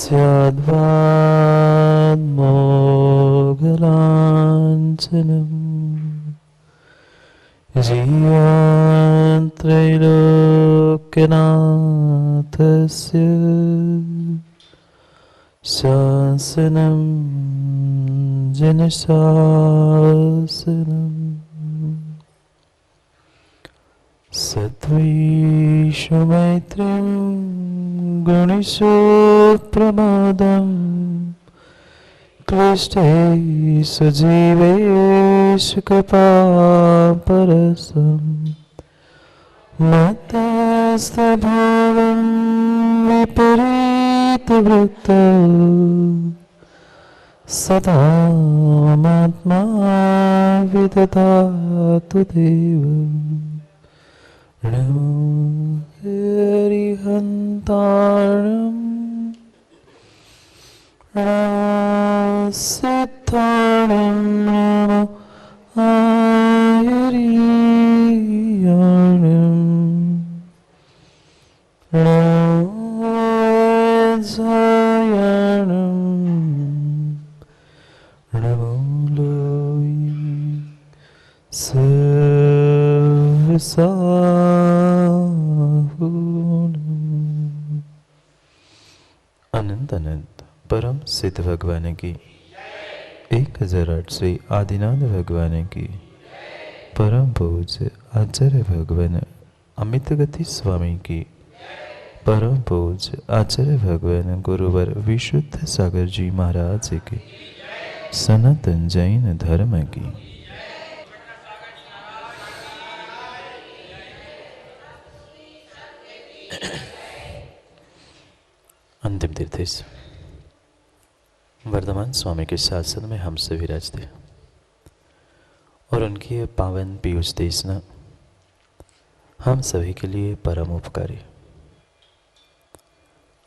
स्याद्वान्मोघलाञ्छनम् जीवन्त्रैलोक्यनाथस्य शासनं जनशासनम् सत्त्वेषु मैत्रीं गुणेषु प्रमादम् क्लिष्टेषु जीवेषु कृपापरसम् मध्यस्थभावं विपरीतवृत्तौ सदा मात्मा विदधातु देवम् नमो हरिहन्तारम् नमो सिद्धारम् नमो हरियाणम् नमो जयाणम् नमो लोई सर्वसा अनंत अनंत परम सिद्ध भगवान की 1008वीं आदिनाथ भगवान की परम पूज्य आचार्य भगवान अमित गति स्वामी की परम पूज्य आचार्य भगवान गुरुवर विशुद्ध सागर जी महाराज की सनातन जैन धर्म की अंतिम तीर्थेश वर्धमान स्वामी के शासन में हम सभी विराजते और उनकी ये पावन पीयूष देशना हम सभी के लिए परम उपकारी।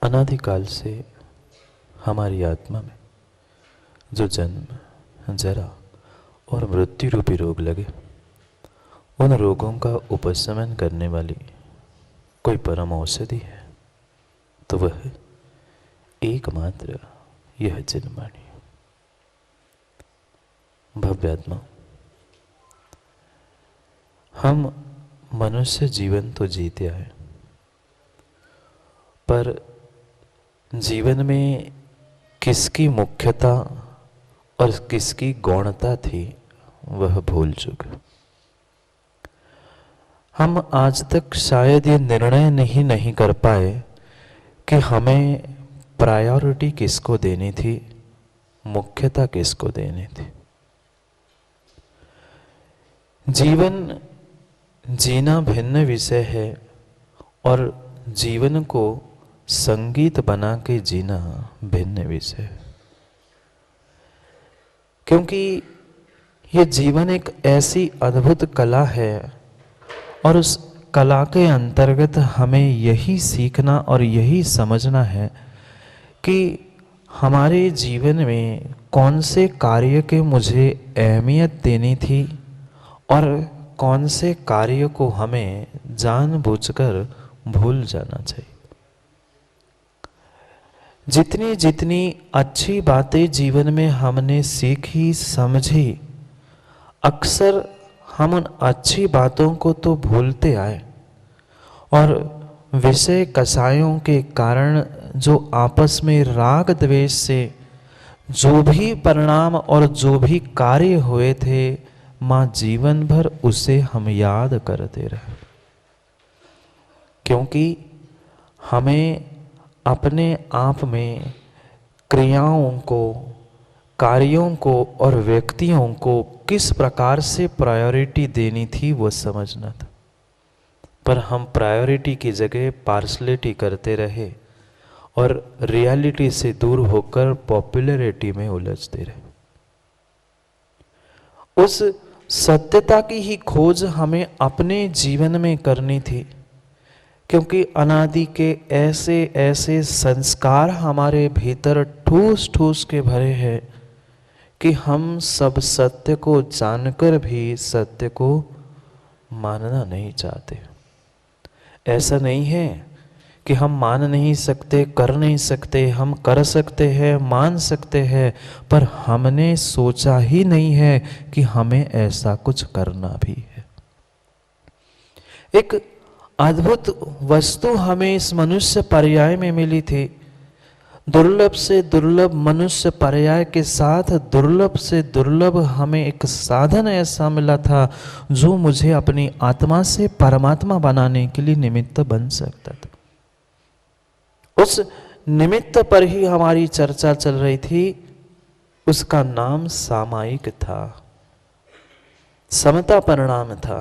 अनादिकाल से हमारी आत्मा में जो जन्म जरा और मृत्यु रूपी रोग लगे, उन रोगों का उपशमन करने वाली कोई परम औषधि है तो वह एकमात्र यह जनवाणी। भव्यात्मा, हम मनुष्य जीवन तो जीते आए, पर जीवन में किसकी मुख्यता और किसकी गौणता थी वह भूल चुके। हम आज तक शायद ये निर्णय नहीं कर पाए कि हमें प्रायोरिटी किसको देनी थी, मुख्यता किसको देनी थी। जीवन जीना भिन्न विषय है और जीवन को संगीत बना के जीना भिन्न विषय है, क्योंकि ये जीवन एक ऐसी अद्भुत कला है और उस कला के अंतर्गत हमें यही सीखना और यही समझना है कि हमारे जीवन में कौन से कार्य के मुझे अहमियत देनी थी और कौन से कार्य को हमें जानबूझकर भूल जाना चाहिए। जितनी जितनी अच्छी बातें जीवन में हमने सीखी समझी, अक्सर हम उन अच्छी बातों को तो भूलते आए और विषय कसायों के कारण जो आपस में राग द्वेष से जो भी परिणाम और जो भी कार्य हुए थे, माँ जीवन भर उसे हम याद करते रहे, क्योंकि हमें अपने आप में क्रियाओं को, कार्यों को और व्यक्तियों को किस प्रकार से प्रायोरिटी देनी थी वो समझना था। पर हम प्रायोरिटी की जगह पार्शलिटी करते रहे और रियलिटी से दूर होकर पॉपुलैरिटी में उलझते रहे। उस सत्यता की ही खोज हमें अपने जीवन में करनी थी, क्योंकि अनादि के ऐसे ऐसे संस्कार हमारे भीतर ठूस ठूस के भरे हैं कि हम सब सत्य को जानकर भी सत्य को मानना नहीं चाहते। ऐसा नहीं है कि हम मान नहीं सकते, कर नहीं सकते, हम कर सकते हैं, मान सकते हैं, पर हमने सोचा ही नहीं है कि हमें ऐसा कुछ करना भी है। एक अद्भुत वस्तु हमें इस मनुष्य पर्याय में मिली थी। दुर्लभ से दुर्लभ मनुष्य पर्याय के साथ दुर्लभ से दुर्लभ हमें एक साधन ऐसा मिला था जो मुझे अपनी आत्मा से परमात्मा बनाने के लिए निमित्त बन सकता था। उस निमित्त पर ही हमारी चर्चा चल रही थी। उसका नाम सामायिक था, समता परिणाम था।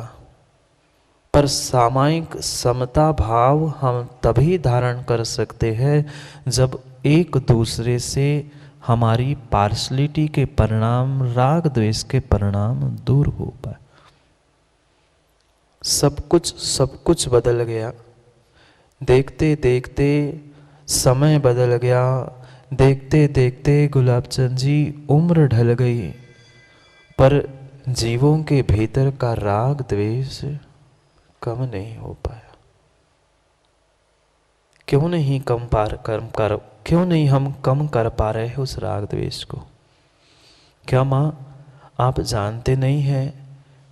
पर सामायिक समता भाव हम तभी धारण कर सकते हैं जब एक दूसरे से हमारी पार्शलिटी के परिणाम, राग द्वेष के परिणाम दूर हो पाए। सब कुछ बदल गया। देखते देखते समय बदल गया। देखते देखते गुलाबचंद जी उम्र ढल गई, पर जीवों के भीतर का राग द्वेष कम नहीं हो पाया। क्यों नहीं क्यों नहीं हम कम कर पा रहे हैं उस राग द्वेष को? क्या माँ आप जानते नहीं हैं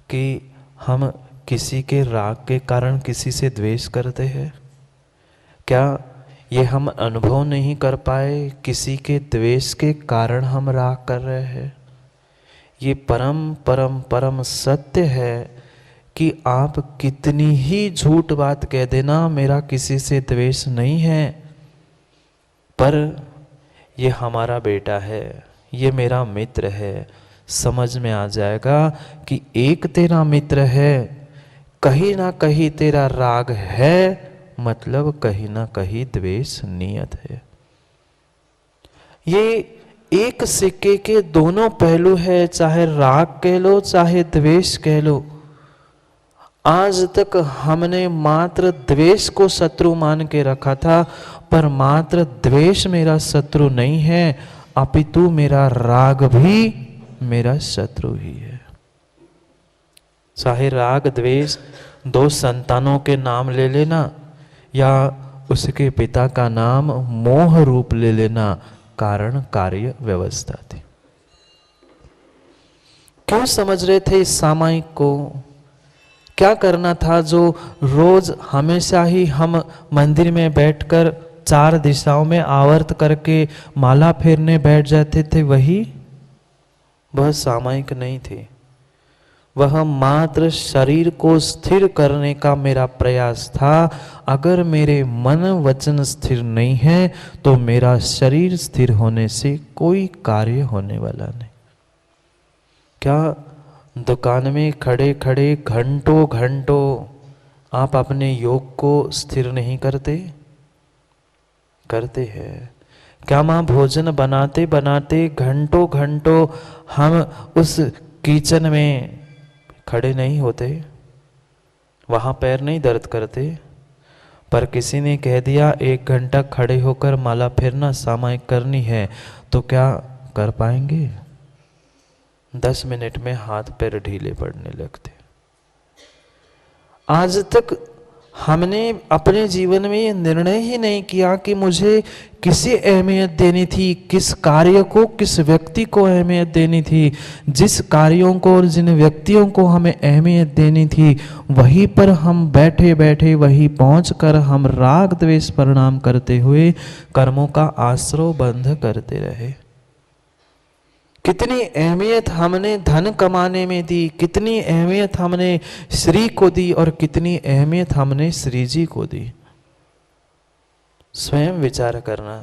कि हम किसी के राग के कारण किसी से द्वेष करते हैं? क्या ये हम अनुभव नहीं कर पाए किसी के द्वेष के कारण हम राग कर रहे हैं? ये परम परम परम सत्य है कि आप कितनी ही झूठ बात कह देना मेरा किसी से द्वेष नहीं है, पर ये हमारा बेटा है, ये मेरा मित्र है, समझ में आ जाएगा कि एक तेरा मित्र है, कहीं ना कहीं तेरा राग है, मतलब कहीं ना कहीं द्वेष नियत है। ये एक सिक्के के दोनों पहलू है, चाहे राग कह लो चाहे द्वेष कह लो। आज तक हमने मात्र द्वेष को शत्रु मान के रखा था, पर मात्र द्वेष मेरा शत्रु नहीं है, अपितु मेरा राग भी मेरा शत्रु ही है। चाहे राग द्वेष दो संतानों के नाम ले लेना या उसके पिता का नाम मोह रूप ले लेना, कारण कार्य व्यवस्था थी। क्यों समझ रहे थे इस सामायिक को? क्या करना था जो रोज हमेशा ही हम मंदिर में बैठकर चार दिशाओं में आवर्त करके माला फेरने बैठ जाते थे, वह सामायिक नहीं थी। वह मात्र शरीर को स्थिर करने का मेरा प्रयास था। अगर मेरे मन वचन स्थिर नहीं है तो मेरा शरीर स्थिर होने से कोई कार्य होने वाला नहीं। क्या दुकान में खड़े खड़े घंटों घंटों आप अपने योग को स्थिर नहीं करते? करते हैं। क्या माँ भोजन बनाते बनाते घंटों घंटों हम उस किचन में खड़े नहीं होते? वहाँ पैर नहीं दर्द करते? पर किसी ने कह दिया 1 घंटा खड़े होकर माला फेरना सामायिक करनी है, तो क्या कर पाएंगे? 10 मिनट में हाथ पैर ढीले पड़ने लगते। आज तक हमने अपने जीवन में ये निर्णय ही नहीं किया कि मुझे किसे अहमियत देनी थी, किस कार्य को, किस व्यक्ति को अहमियत देनी थी। जिस कार्यों को और जिन व्यक्तियों को हमें अहमियत देनी थी, वहीं पर हम बैठे बैठे वहीं पहुंचकर हम राग द्वेष परिणाम करते हुए कर्मों का आश्रय बंध करते रहे। कितनी अहमियत हमने धन कमाने में दी, कितनी अहमियत हमने श्री को दी और कितनी अहमियत हमने श्री जी को दी। स्वयं विचार करना।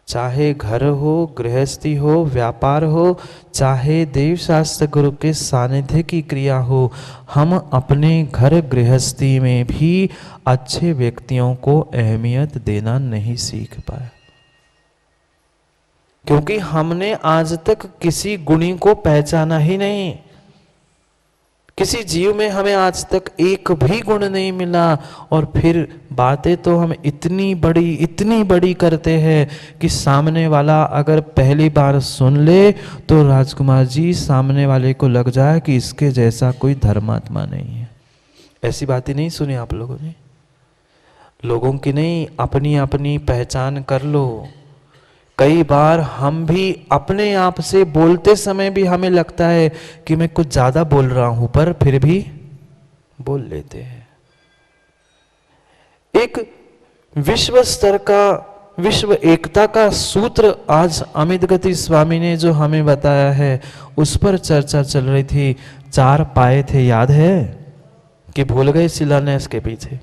चाहे घर हो, गृहस्थी हो, व्यापार हो, चाहे देव शास्त्र गुरु के सानिध्य की क्रिया हो, हम अपने घर गृहस्थी में भी अच्छे व्यक्तियों को अहमियत देना नहीं सीख पाए, क्योंकि हमने आज तक किसी गुणी को पहचाना ही नहीं। किसी जीव में हमें आज तक एक भी गुण नहीं मिला, और फिर बातें तो हम इतनी बड़ी करते हैं कि सामने वाला अगर पहली बार सुन ले तो राजकुमार जी सामने वाले को लग जाए कि इसके जैसा कोई धर्मात्मा नहीं है। ऐसी बातें नहीं सुनी आप लोगों ने? लोगों की नहीं, अपनी अपनी पहचान कर लो। कई बार हम भी अपने आप से बोलते समय भी हमें लगता है कि मैं कुछ ज्यादा बोल रहा हूं, पर फिर भी बोल लेते हैं। एक विश्व स्तर का, विश्व एकता का सूत्र आज अमित गति स्वामी ने जो हमें बताया है, उस पर चर्चा चल रही थी। 4 पाए थे, याद है कि भूल गए शिलान्यास के पीछे?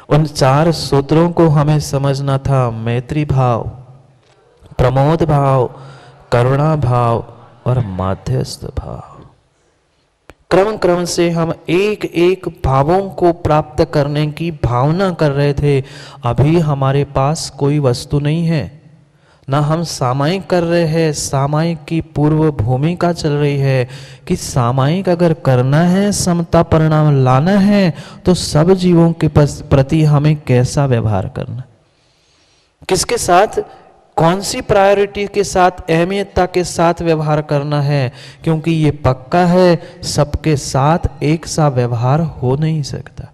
उन 4 सूत्रों को हमें समझना था। मैत्री भाव, प्रमोद भाव, करुणा भाव और माध्यस्थ भाव। क्रम क्रम से हम एक एक भावों को प्राप्त करने की भावना कर रहे थे। अभी हमारे पास कोई वस्तु नहीं है, ना हम सामायिक कर रहे हैं। सामायिक की पूर्व भूमिका चल रही है कि सामायिक अगर करना है, समता परिणाम लाना है, तो सब जीवों के प्रति हमें कैसा व्यवहार करना, किसके साथ, कौन सी प्रायोरिटी के साथ, अहमियतता के साथ व्यवहार करना है। क्योंकि ये पक्का है, सबके साथ एक सा व्यवहार हो नहीं सकता।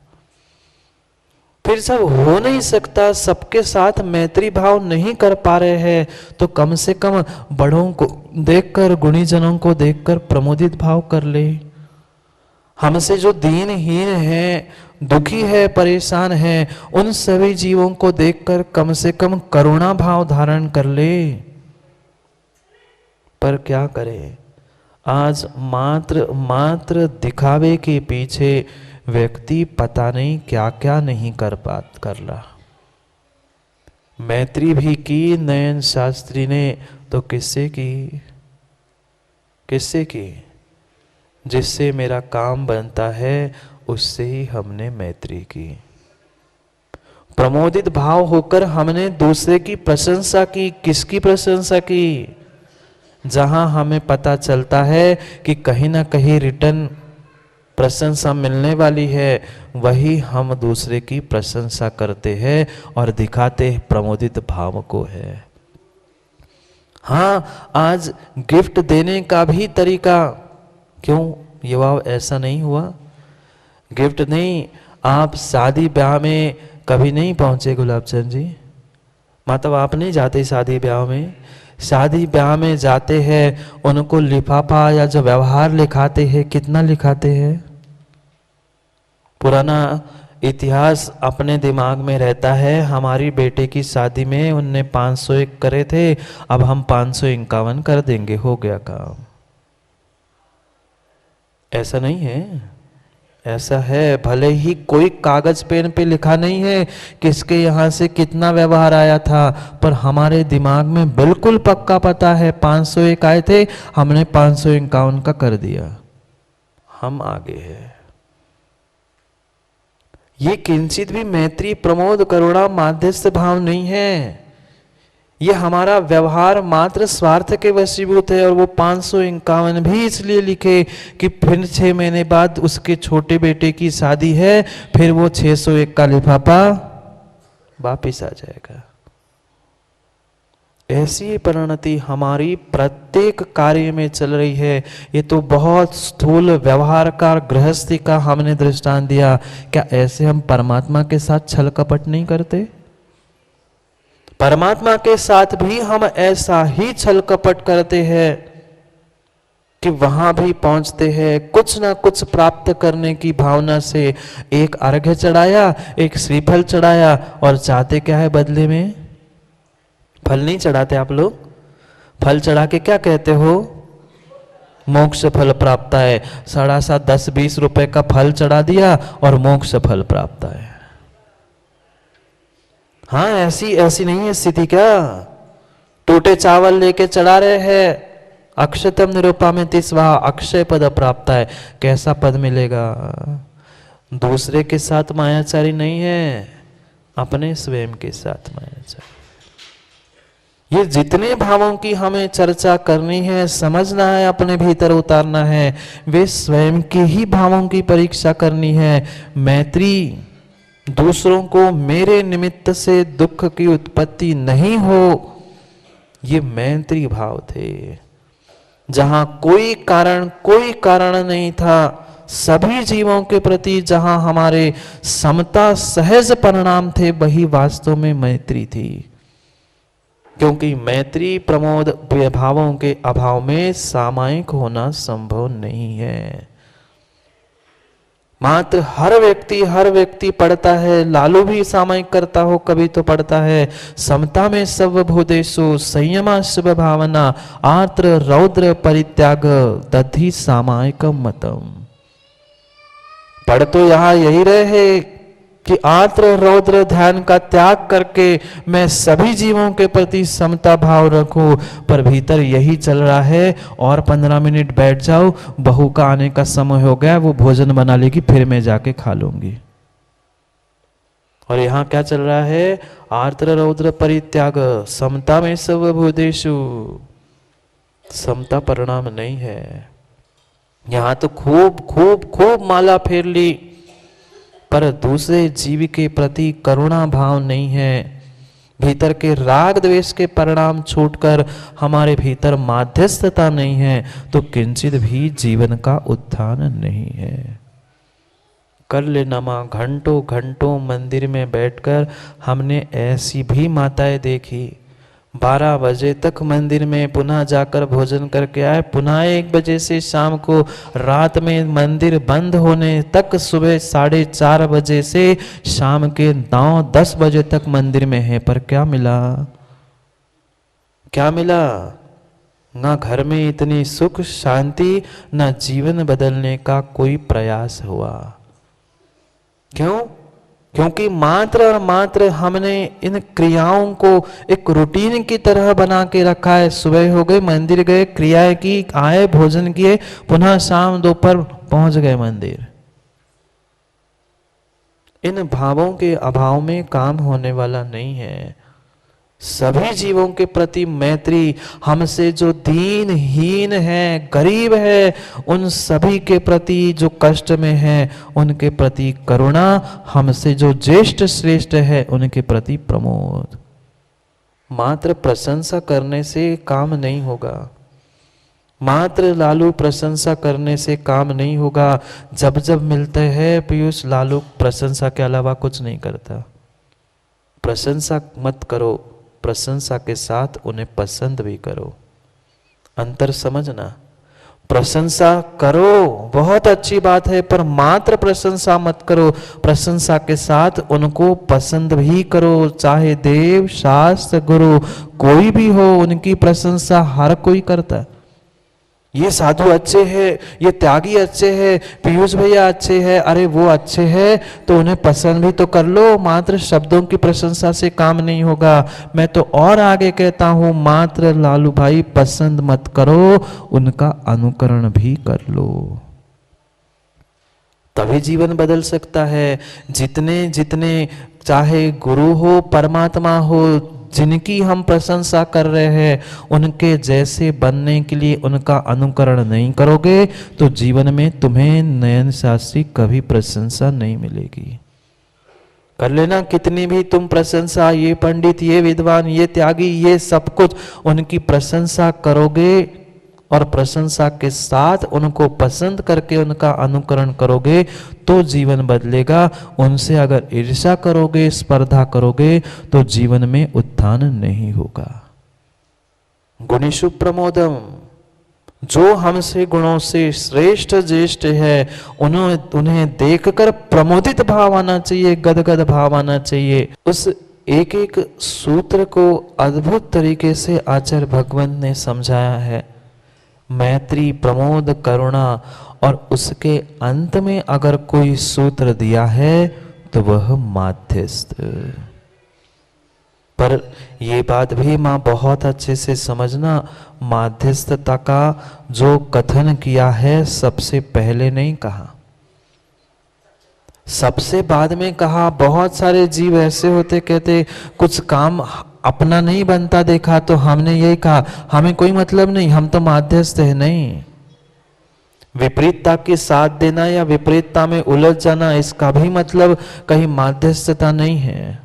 फिर सब हो नहीं सकता, सबके साथ मैत्री भाव नहीं कर पा रहे हैं, तो कम से कम बड़ों को देखकर, गुणीजनों को देखकर प्रमोदित भाव कर ले। हमसे जो दीनहीन है, दुखी है, परेशान है, उन सभी जीवों को देखकर कम से कम करुणा भाव धारण कर ले। पर क्या करें, आज मात्र दिखावे के पीछे व्यक्ति पता नहीं क्या क्या नहीं कर रहा। मैत्री भी की नयन शास्त्री ने, तो किससे की? जिससे मेरा काम बनता है, उससे ही हमने मैत्री की। प्रमोदित भाव होकर हमने दूसरे की प्रशंसा की। किसकी प्रशंसा की? जहां हमें पता चलता है कि कहीं ना कहीं रिटर्न प्रशंसा मिलने वाली है, वही हम दूसरे की प्रशंसा करते हैं और दिखाते प्रमोदित भाव को है। हाँ, आज गिफ्ट देने का भी तरीका, क्यों युवाओं ऐसा नहीं हुआ? गिफ्ट नहीं, आप शादी ब्याह में कभी नहीं पहुंचे गुलाबचंद जी? मतलब आप नहीं जाते शादी ब्याह में? शादी ब्याह में जाते हैं, उनको लिफाफा या जो व्यवहार लिखाते हैं, कितना लिखाते हैं? पुराना इतिहास अपने दिमाग में रहता है। हमारी बेटे की शादी में उनने 501 करे थे, अब हम 551 कर देंगे, हो गया काम। ऐसा नहीं है, ऐसा है। भले ही कोई कागज पेन पे लिखा नहीं है किसके यहां से कितना व्यवहार आया था, पर हमारे दिमाग में बिल्कुल पक्का पता है 501 आए थे, हमने 551 का कर दिया, हम आगे हैं। ये किंचित भी मैत्री, प्रमोद, करुणा, माध्यस्थ भाव नहीं है। ये हमारा व्यवहार मात्र स्वार्थ के वशीभूत है। और वो 551 भी इसलिए लिखे कि फिर 6 महीने बाद उसके छोटे बेटे की शादी है, फिर वो 601 का लिफाफा वापिस आ जाएगा। ऐसी परिणति हमारी प्रत्येक कार्य में चल रही है। ये तो बहुत स्थूल व्यवहार का, गृहस्थी का हमने दृष्टांत दिया। क्या ऐसे हम परमात्मा के साथ छल कपट नहीं करते? परमात्मा के साथ भी हम ऐसा ही छल कपट करते हैं कि वहां भी पहुंचते हैं कुछ ना कुछ प्राप्त करने की भावना से। एक अर्घ्य चढ़ाया, एक श्रीफल चढ़ाया, और चाहते क्या है बदले में? फल नहीं चढ़ाते आप लोग? फल चढ़ा के क्या कहते हो? मोक्ष फल प्राप्त है। 7.5 10-20 रुपए का फल चढ़ा दिया और मोक्ष फल प्राप्त है। हाँ, ऐसी नहीं है स्थिति क्या? टूटे चावल लेके चढ़ा रहे हैं, अक्षतम निरुपामिति स्वाहा, अक्षय पद प्राप्त है। कैसा पद मिलेगा? दूसरे के साथ मायाचारी नहीं है, अपने स्वयं के साथ मायाचारी। ये जितने भावों की हमें चर्चा करनी है, समझना है, अपने भीतर उतारना है, वे स्वयं के ही भावों की परीक्षा करनी है। मैत्री, दूसरों को मेरे निमित्त से दुख की उत्पत्ति नहीं हो, ये मैत्री भाव थे। जहां कोई कारण नहीं था, सभी जीवों के प्रति जहां हमारे समता सहज परिणाम थे, वही वास्तव में मैत्री थी। क्योंकि मैत्री प्रमोद भावों के अभाव में सामायिक होना संभव नहीं है। मात्र हर व्यक्ति पढ़ता है, लालू भी सामायिक करता हो कभी तो पढ़ता है, समता में सर्वभूतेषु संयमा शुभ भावना आर्द्र रौद्र परित्याग दधि सामायिकम मतम। पढ़ तो यहाँ यही रहे कि आर्द्र रौद्र ध्यान का त्याग करके मैं सभी जीवों के प्रति समता भाव रखूं, पर भीतर यही चल रहा है और 15 मिनट बैठ जाओ, बहू का आने का समय हो गया, वो भोजन बना लेगी, फिर मैं जाके खा लूंगी। और यहाँ क्या चल रहा है? आर्द्र रौद्र परित्याग, समता में सर्वभूतेषु। समता परिणाम नहीं है। यहाँ तो खूब खूब खूब माला फेर ली, पर दूसरे जीव के प्रति करुणा भाव नहीं है। भीतर के राग द्वेष के परिणाम छूटकर हमारे भीतर माध्यस्थता नहीं है, तो किंचित भी जीवन का उत्थान नहीं है। कर लेना माँ, घंटों घंटों मंदिर में बैठकर हमने ऐसी भी माताएं देखी, 12 बजे तक मंदिर में पुनः जाकर भोजन करके आए, पुनः 1 बजे से शाम को, रात में मंदिर बंद होने तक, सुबह 4:30 बजे से शाम के 9-10 बजे तक मंदिर में है। पर क्या मिला? क्या मिला? ना घर में इतनी सुख शांति, ना जीवन बदलने का कोई प्रयास हुआ। क्यों? क्योंकि मात्र और मात्र हमने इन क्रियाओं को एक रूटीन की तरह बना के रखा है। सुबह हो गई, मंदिर गए, क्रियाएं की, आए, भोजन किए, पुनः शाम दोपहर पहुंच गए मंदिर। इन भावों के अभाव में काम होने वाला नहीं है। सभी जीवों के प्रति मैत्री, हमसे जो दीनहीन है, गरीब है, उन सभी के प्रति जो कष्ट में है उनके प्रति करुणा, हमसे जो ज्येष्ठ श्रेष्ठ है उनके प्रति प्रमोद। मात्र प्रशंसा करने से काम नहीं होगा, मात्र लालू प्रशंसा करने से काम नहीं होगा। जब जब मिलते हैं पीयूष, लालू प्रशंसा के अलावा कुछ नहीं करता। प्रशंसा मत करो, प्रशंसा के साथ उन्हें पसंद भी करो। अंतर समझना। प्रशंसा करो, बहुत अच्छी बात है, पर मात्र प्रशंसा मत करो, प्रशंसा के साथ उनको पसंद भी करो। चाहे देव शास्त्र गुरु कोई भी हो, उनकी प्रशंसा हर कोई करता है। ये साधु अच्छे हैं, ये त्यागी अच्छे हैं, पीयूष भैया अच्छे हैं, अरे वो अच्छे हैं तो उन्हें पसंद भी तो कर लो। मात्र शब्दों की प्रशंसा से काम नहीं होगा। मैं तो और आगे कहता हूं, मात्र लालू भाई पसंद मत करो, उनका अनुकरण भी कर लो, तभी जीवन बदल सकता है। जितने जितने चाहे गुरु हो, परमात्मा हो, जिनकी हम प्रशंसा कर रहे हैं, उनके जैसे बनने के लिए उनका अनुकरण नहीं करोगे तो जीवन में तुम्हें नयन शास्त्री कभी प्रशंसा नहीं मिलेगी। कर लेना कितनी भी तुम प्रशंसा, ये पंडित, ये विद्वान, ये त्यागी, ये सब कुछ, उनकी प्रशंसा करोगे और प्रशंसा के साथ उनको पसंद करके उनका अनुकरण करोगे तो जीवन बदलेगा। उनसे अगर ईर्ष्या करोगे, स्पर्धा करोगे तो जीवन में उत्थान नहीं होगा। गुणेषु प्रमोदम, जो हमसे गुणों से श्रेष्ठ ज्येष्ठ है उन्हें देखकर प्रमोदित भाव आना चाहिए, गदगद भाव आना चाहिए। उस एक एक सूत्र को अद्भुत तरीके से आचार्य भगवंत ने समझाया है। मैत्री, प्रमोद, करुणा, और उसके अंत में अगर कोई सूत्र दिया है तो वह माध्यस्थ। पर ये बात भी माँ बहुत अच्छे से समझना, माध्यस्थता का जो कथन किया है सबसे पहले नहीं कहा, सबसे बाद में कहा। बहुत सारे जीव ऐसे होते, कहते कुछ काम अपना नहीं बनता देखा तो हमने यही कहा, हमें कोई मतलब नहीं, हम तो माध्यस्थ है। नहीं, विपरीतता के साथ देना या विपरीतता में उलझ जाना, इसका भी मतलब कहीं माध्यस्थता नहीं है।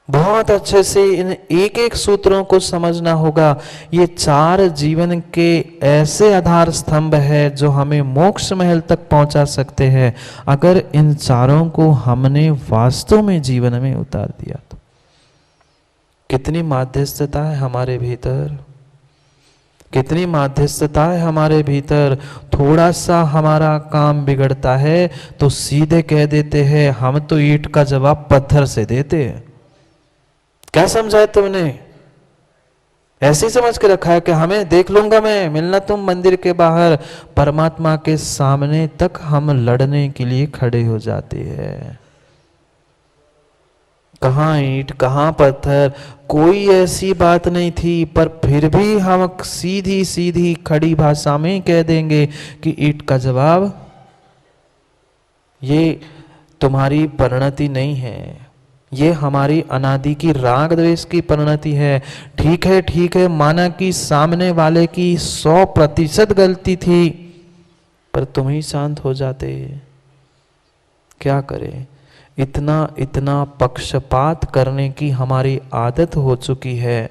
बहुत अच्छे से इन एक एक सूत्रों को समझना होगा। ये चार जीवन के ऐसे आधार स्तंभ है जो हमें मोक्ष महल तक पहुंचा सकते हैं, अगर इन चारों को हमने वास्तव में जीवन में उतार दिया तो। कितनी माध्यस्थता है हमारे भीतर, कितनी माध्यस्थता है हमारे भीतर। थोड़ा सा हमारा काम बिगड़ता है तो सीधे कह देते हैं, हम तो ईंट का जवाब पत्थर से देते हैं। क्या समझा है तुमने? ऐसे ही समझ के रखा है कि हमें देख लूंगा मैं, मिलना तुम मंदिर के बाहर। परमात्मा के सामने तक हम लड़ने के लिए खड़े हो जाते हैं। कहाँ ईंट कहाँ पत्थर, कोई ऐसी बात नहीं थी, पर फिर भी हम सीधी सीधी खड़ी भाषा में कह देंगे कि ईंट का जवाब। ये तुम्हारी परिणति नहीं है, ये हमारी अनादि की राग द्वेष की परिणति है। ठीक है, माना कि सामने वाले की 100% गलती थी, पर तुम ही शांत हो जाते। क्या करें, इतना पक्षपात करने की हमारी आदत हो चुकी है।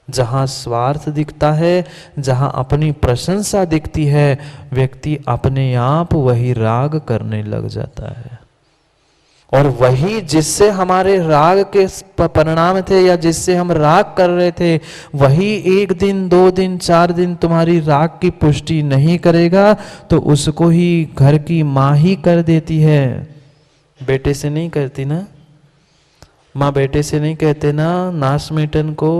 जहाँ स्वार्थ दिखता है, जहाँ अपनी प्रशंसा दिखती है, व्यक्ति अपने आप वही राग करने लग जाता है। और वही जिससे हमारे राग के परिणाम थे, या जिससे हम राग कर रहे थे, वही 1 दिन 2 दिन 4 दिन तुम्हारी राग की पुष्टि नहीं करेगा तो उसको ही घर की माँ ही कर देती है। बेटे से नहीं करती ना माँ, बेटे से नहीं कहते ना, नास मीटन को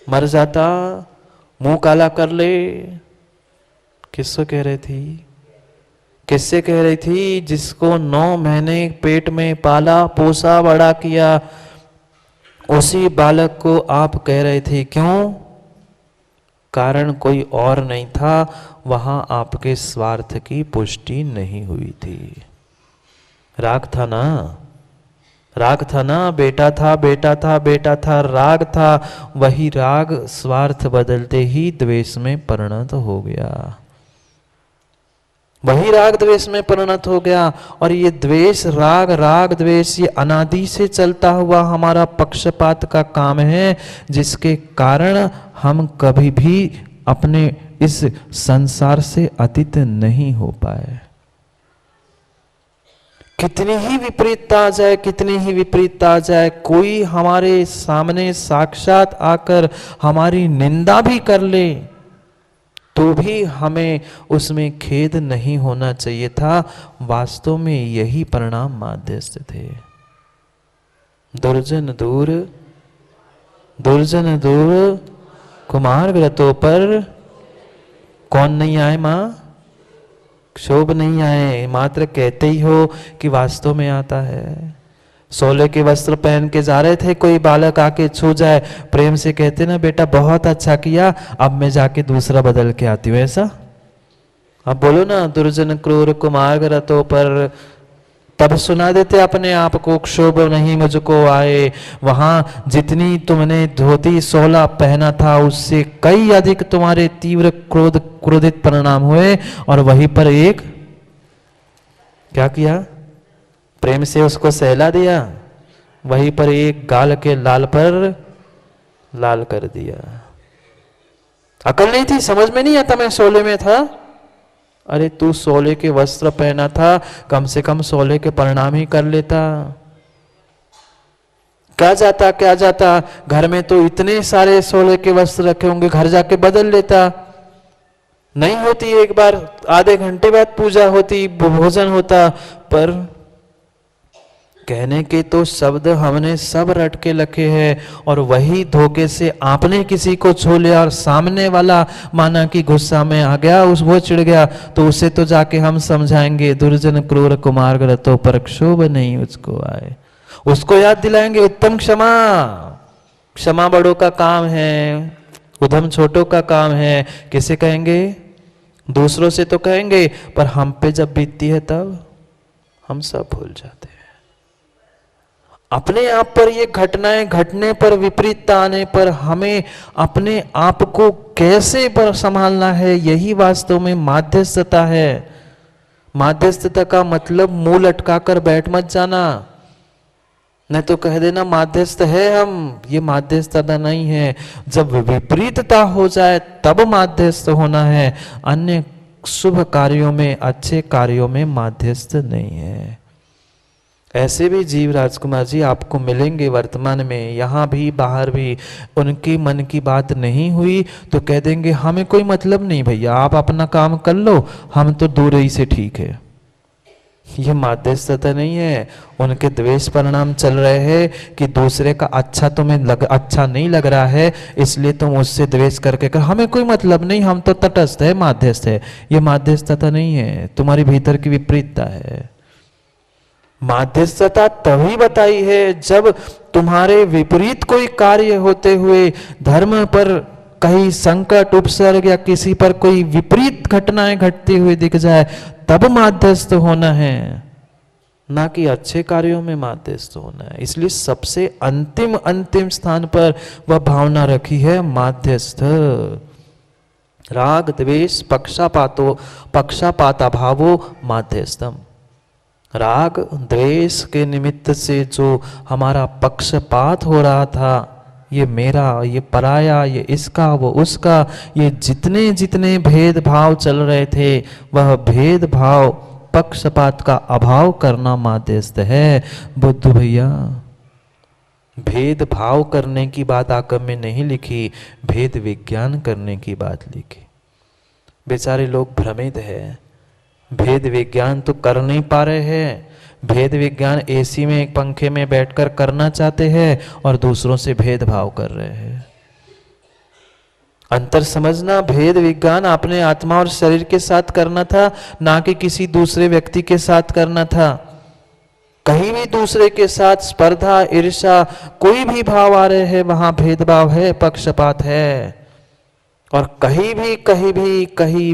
मर जाता, मुंह काला कर ले। किसको कह रही थी? किससे कह रही थी? जिसको 9 महीने पेट में पाला पोसा बड़ा किया, उसी बालक को आप कह रहे थे। क्यों? कारण कोई और नहीं था, वहां आपके स्वार्थ की पुष्टि नहीं हुई थी। राग था ना, राग था ना, बेटा था, राग था। वही राग स्वार्थ बदलते ही द्वेष में परिणत हो गया, वही राग द्वेष में परिणत हो गया। और ये द्वेष राग द्वेष ये अनादि से चलता हुआ हमारा पक्षपात का काम है, जिसके कारण हम कभी भी अपने इस संसार से अतीत नहीं हो पाए। कितनी ही विपरीतता आ जाए, कितनी ही विपरीतता आ जाए, कोई हमारे सामने साक्षात आकर हमारी निंदा भी कर ले तो भी हमें उसमें खेद नहीं होना चाहिए था। वास्तव में यही परिणाम माध्यस्थ थे। दुर्जन दूर, दुर्जन दूर कुमार व्रतों पर कौन नहीं आए माँ? क्षोभ नहीं आए, मात्र कहते ही हो कि वास्तव में आता है। सोले के वस्त्र पहन के जा रहे थे, कोई बालक आके छू जाए, प्रेम से कहते ना, बेटा बहुत अच्छा किया, अब मैं जाके दूसरा बदल के आती हूँ, ऐसा? अब बोलो ना, दुर्जन क्रूर कुमार्ग रतों पर, तब सुना देते अपने आप को, क्षोभ नहीं मुझको आए। वहां जितनी तुमने धोती सोला पहना था, उससे कई अधिक तुम्हारे तीव्र क्रोधित परिणाम हुए। और वहीं पर एक क्या किया? प्रेम से उसको सहला दिया, वहीं पर एक गाल के लाल पर लाल कर दिया। अकल नहीं थी, समझ में नहीं आता मैं सोले में था। अरे तू सोले के वस्त्र पहना था, कम से कम सोले के परिणाम ही कर लेता। क्या जाता, घर में तो इतने सारे सोले के वस्त्र रखे होंगे, घर जाके बदल लेता। नहीं होती, एक बार आधे घंटे बाद पूजा होती, भोजन होता, पर कहने के तो शब्द हमने सब रट के रखे हैं, और वही धोखे से आपने किसी को छू लिया और सामने वाला माना कि गुस्सा में आ गया, वो चिढ़ गया, तो उसे तो जाके हम समझाएंगे, दुर्जन क्रूर कुमार ग्रतो पर क्षोभ नहीं उसको आए। उसको याद दिलाएंगे उत्तम क्षमा, क्षमा बड़ों का काम है, उधम छोटों का काम है। किसे कहेंगे? दूसरों से तो कहेंगे, पर हम पे जब बीतती है तब हम सब भूल जाते हैं। अपने आप पर ये घटनाएं घटने पर, विपरीतता आने पर हमें अपने आप को कैसे पर संभालना है, यही वास्तव में माध्यस्थता है। माध्यस्थता का मतलब मुंह लटकाकर बैठ मत जाना। नहीं तो कह देना माध्यस्थ है हम, ये माध्यस्थता नहीं है। जब विपरीतता हो जाए तब माध्यस्थ होना है, अन्य शुभ कार्यों में, अच्छे कार्यों में माध्यस्थ नहीं है। ऐसे भी जीव राजकुमार जी आपको मिलेंगे वर्तमान में, यहाँ भी बाहर भी। उनके मन की बात नहीं हुई तो कह देंगे हमें कोई मतलब नहीं भैया, आप अपना काम कर लो, हम तो दूर ही से ठीक है। ये माध्यस्थता नहीं है। उनके द्वेष परिणाम चल रहे हैं कि दूसरे का अच्छा तुम्हें अच्छा नहीं लग रहा है, इसलिए तुम उससे द्वेष करके हमें कोई मतलब नहीं, हम तो तटस्थ है, माध्यस्थ है। ये माध्यस्थता नहीं है, तुम्हारी भीतर की विपरीतता है। माध्यस्थता तभी बताई है जब तुम्हारे विपरीत कोई कार्य होते हुए, धर्म पर कहीं संकट उपसर्ग या किसी पर कोई विपरीत घटनाएं घटती हुई दिख जाए, तब माध्यस्थ होना है, ना कि अच्छे कार्यों में माध्यस्थ होना है। इसलिए सबसे अंतिम स्थान पर वह भावना रखी है माध्यस्थ। राग द्वेष पक्षपाता भावो माध्यस्थम। राग द्वेष के निमित्त से जो हमारा पक्षपात हो रहा था, ये मेरा, ये पराया, ये इसका, वो उसका, ये जितने जितने भेदभाव चल रहे थे, वह भेदभाव पक्षपात का अभाव करना माध्यस्थ है। बुद्ध भैया, भेदभाव करने की बात आगम में नहीं लिखी, भेद विज्ञान करने की बात लिखी। बेचारे लोग भ्रमित है, भेद विज्ञान तो कर नहीं पा रहे हैं। भेद विज्ञान एसी में एक पंखे में बैठकर करना चाहते हैं और दूसरों से भेदभाव कर रहे हैं। अंतर समझना, भेद विज्ञान अपने आत्मा और शरीर के साथ करना था, ना कि किसी दूसरे व्यक्ति के साथ करना था। कहीं भी दूसरे के साथ स्पर्धा, ईर्ष्या, कोई भी भाव आ रहे हैं, वहां भेदभाव है, पक्षपात है। और कहीं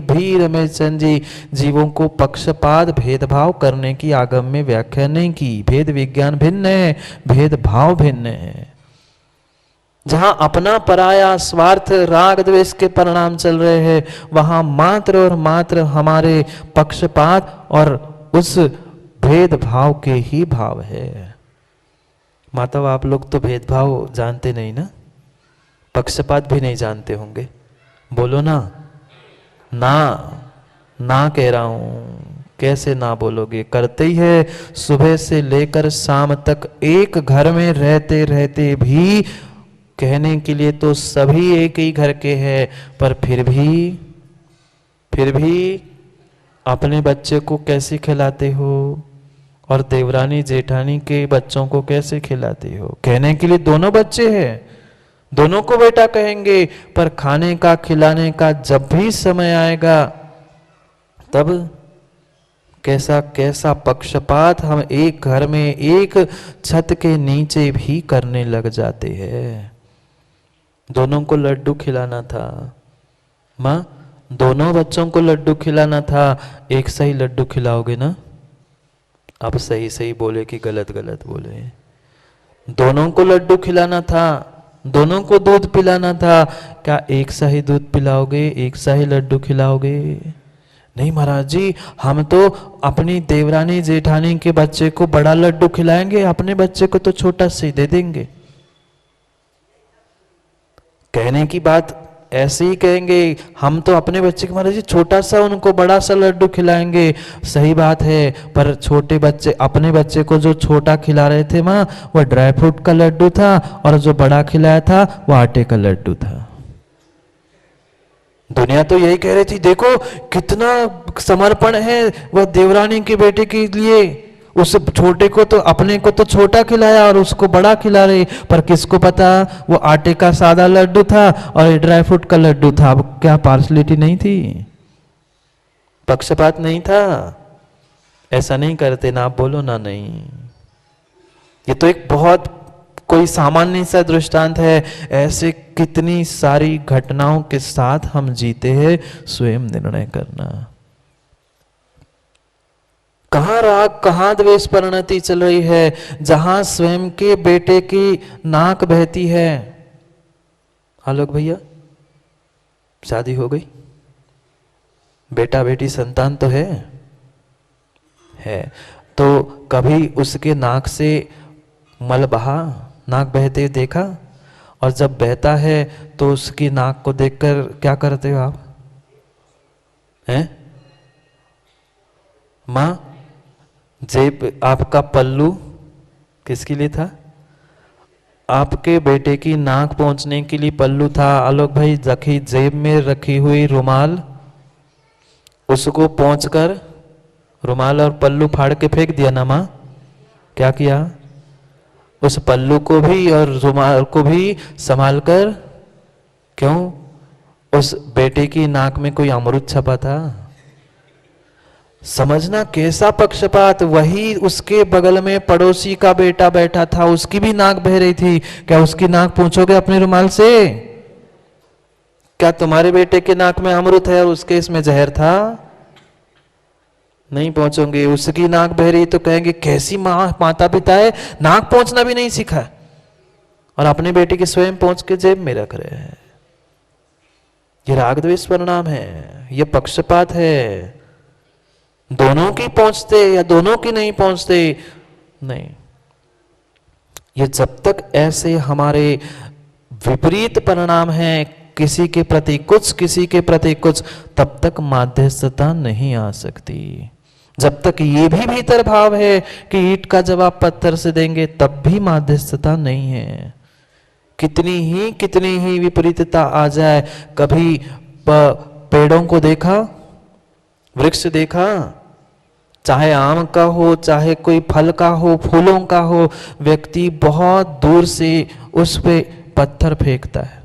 भी रमेश चंद जी जीवों को पक्षपात, भेदभाव करने की आगम में व्याख्या नहीं की। भेद विज्ञान भिन्न है, भेदभाव भिन्न है। जहां अपना पराया, स्वार्थ, राग द्वेष के परिणाम चल रहे हैं, वहां मात्र और मात्र हमारे पक्षपात और उस भेदभाव के ही भाव है। माता आप लोग तो भेदभाव जानते नहीं ना, पक्षपात भी नहीं जानते होंगे। बोलो ना, ना कह रहा हूं। कैसे ना बोलोगे, करते ही है। सुबह से लेकर शाम तक एक घर में रहते रहते भी कहने के लिए तो सभी एक ही घर के हैं, पर फिर भी अपने बच्चे को कैसे खिलाते हो और देवरानी जेठानी के बच्चों को कैसे खिलाते हो। कहने के लिए दोनों बच्चे हैं, दोनों को बेटा कहेंगे, पर खाने का, खिलाने का जब भी समय आएगा, तब कैसा कैसा पक्षपात हम एक घर में, एक छत के नीचे भी करने लग जाते हैं। दोनों को लड्डू खिलाना था माँ, दोनों बच्चों को लड्डू खिलाना था, एक सही लड्डू खिलाओगे ना? अब सही सही बोले कि गलत गलत बोले? दोनों को लड्डू खिलाना था, दोनों को दूध पिलाना था, क्या एक सा ही दूध पिलाओगे, एक सा ही लड्डू खिलाओगे? नहीं महाराज जी, हम तो अपनी देवरानी जेठानी के बच्चे को बड़ा लड्डू खिलाएंगे, अपने बच्चे को तो छोटा सा ही दे देंगे। कहने की बात ऐसे ही कहेंगे, हम तो अपने बच्चे को महाराज जी छोटा सा, उनको बड़ा सा लड्डू खिलाएंगे। सही बात है, पर छोटे बच्चे, अपने बच्चे को जो छोटा खिला रहे थे माँ, वह ड्राई फ्रूट का लड्डू था, और जो बड़ा खिलाया था वह आटे का लड्डू था। दुनिया तो यही कह रही थी, देखो कितना समर्पण है वह देवरानी के बेटे के लिए। उस छोटे को तो, अपने को तो छोटा खिलाया और उसको बड़ा खिला रही, पर किसको पता वो आटे का सादा लड्डू था और ये ड्राई फ्रूट का लड्डू था। अब क्या पार्शलिटी नहीं थी, पक्षपात नहीं था? ऐसा नहीं करते ना, आप बोलो ना नहीं। ये तो एक बहुत कोई सामान्य सा दृष्टांत है, ऐसे कितनी सारी घटनाओं के साथ हम जीते हैं। स्वयं निर्णय करना, कहां राग कहां द्वेष परिणति चल रही है, जहां स्वयं के बेटे की नाक बहती है। आलोक भैया, शादी हो गई, बेटा बेटी संतान तो है, तो कभी उसके नाक से मल बहा, नाक बहते हुए देखा, और जब बहता है तो उसकी नाक को देखकर क्या करते हो आप? हैं? माँ, जेब आपका पल्लू किसके लिए था? आपके बेटे की नाक पहुंचने के लिए पल्लू था। आलोक भाई, रखी जेब में रखी हुई रुमाल, उसको पहुंचकर रुमाल और पल्लू फाड़ के फेंक दिया ना माँ? क्या किया? उस पल्लू को भी और रुमाल को भी संभाल कर, क्यों? उस बेटे की नाक में कोई अमृत छपा था? समझना कैसा पक्षपात। वही उसके बगल में पड़ोसी का बेटा बैठा था, उसकी भी नाक बह रही थी। क्या उसकी नाक पूछोगे अपने रुमाल से? क्या तुम्हारे बेटे के नाक में अमृत है और उसके इसमें जहर था? नहीं पहुंचोगे। उसकी नाक बह रही तो कहेंगे कैसी माता पिता है, नाक पहुंचना भी नहीं सीखा, और अपने बेटे के स्वयं पहुंच के जेब में रख रहे हैं। ये राग द्वेष परिणाम है, ये पक्षपात है। दोनों की पहुंचते या दोनों की नहीं पहुंचते, नहीं। ये जब तक ऐसे हमारे विपरीत परिणाम हैं, किसी के प्रति कुछ किसी के प्रति कुछ, तब तक माध्यस्थता नहीं आ सकती। जब तक ये भी भीतर भाव है कि ईंट का जवाब पत्थर से देंगे, तब भी माध्यस्थता नहीं है। कितनी ही विपरीतता आ जाए। कभी पेड़ों को देखा, वृक्ष देखा, चाहे आम का हो, चाहे कोई फल का हो, फूलों का हो, व्यक्ति बहुत दूर से उस पे पत्थर फेंकता है।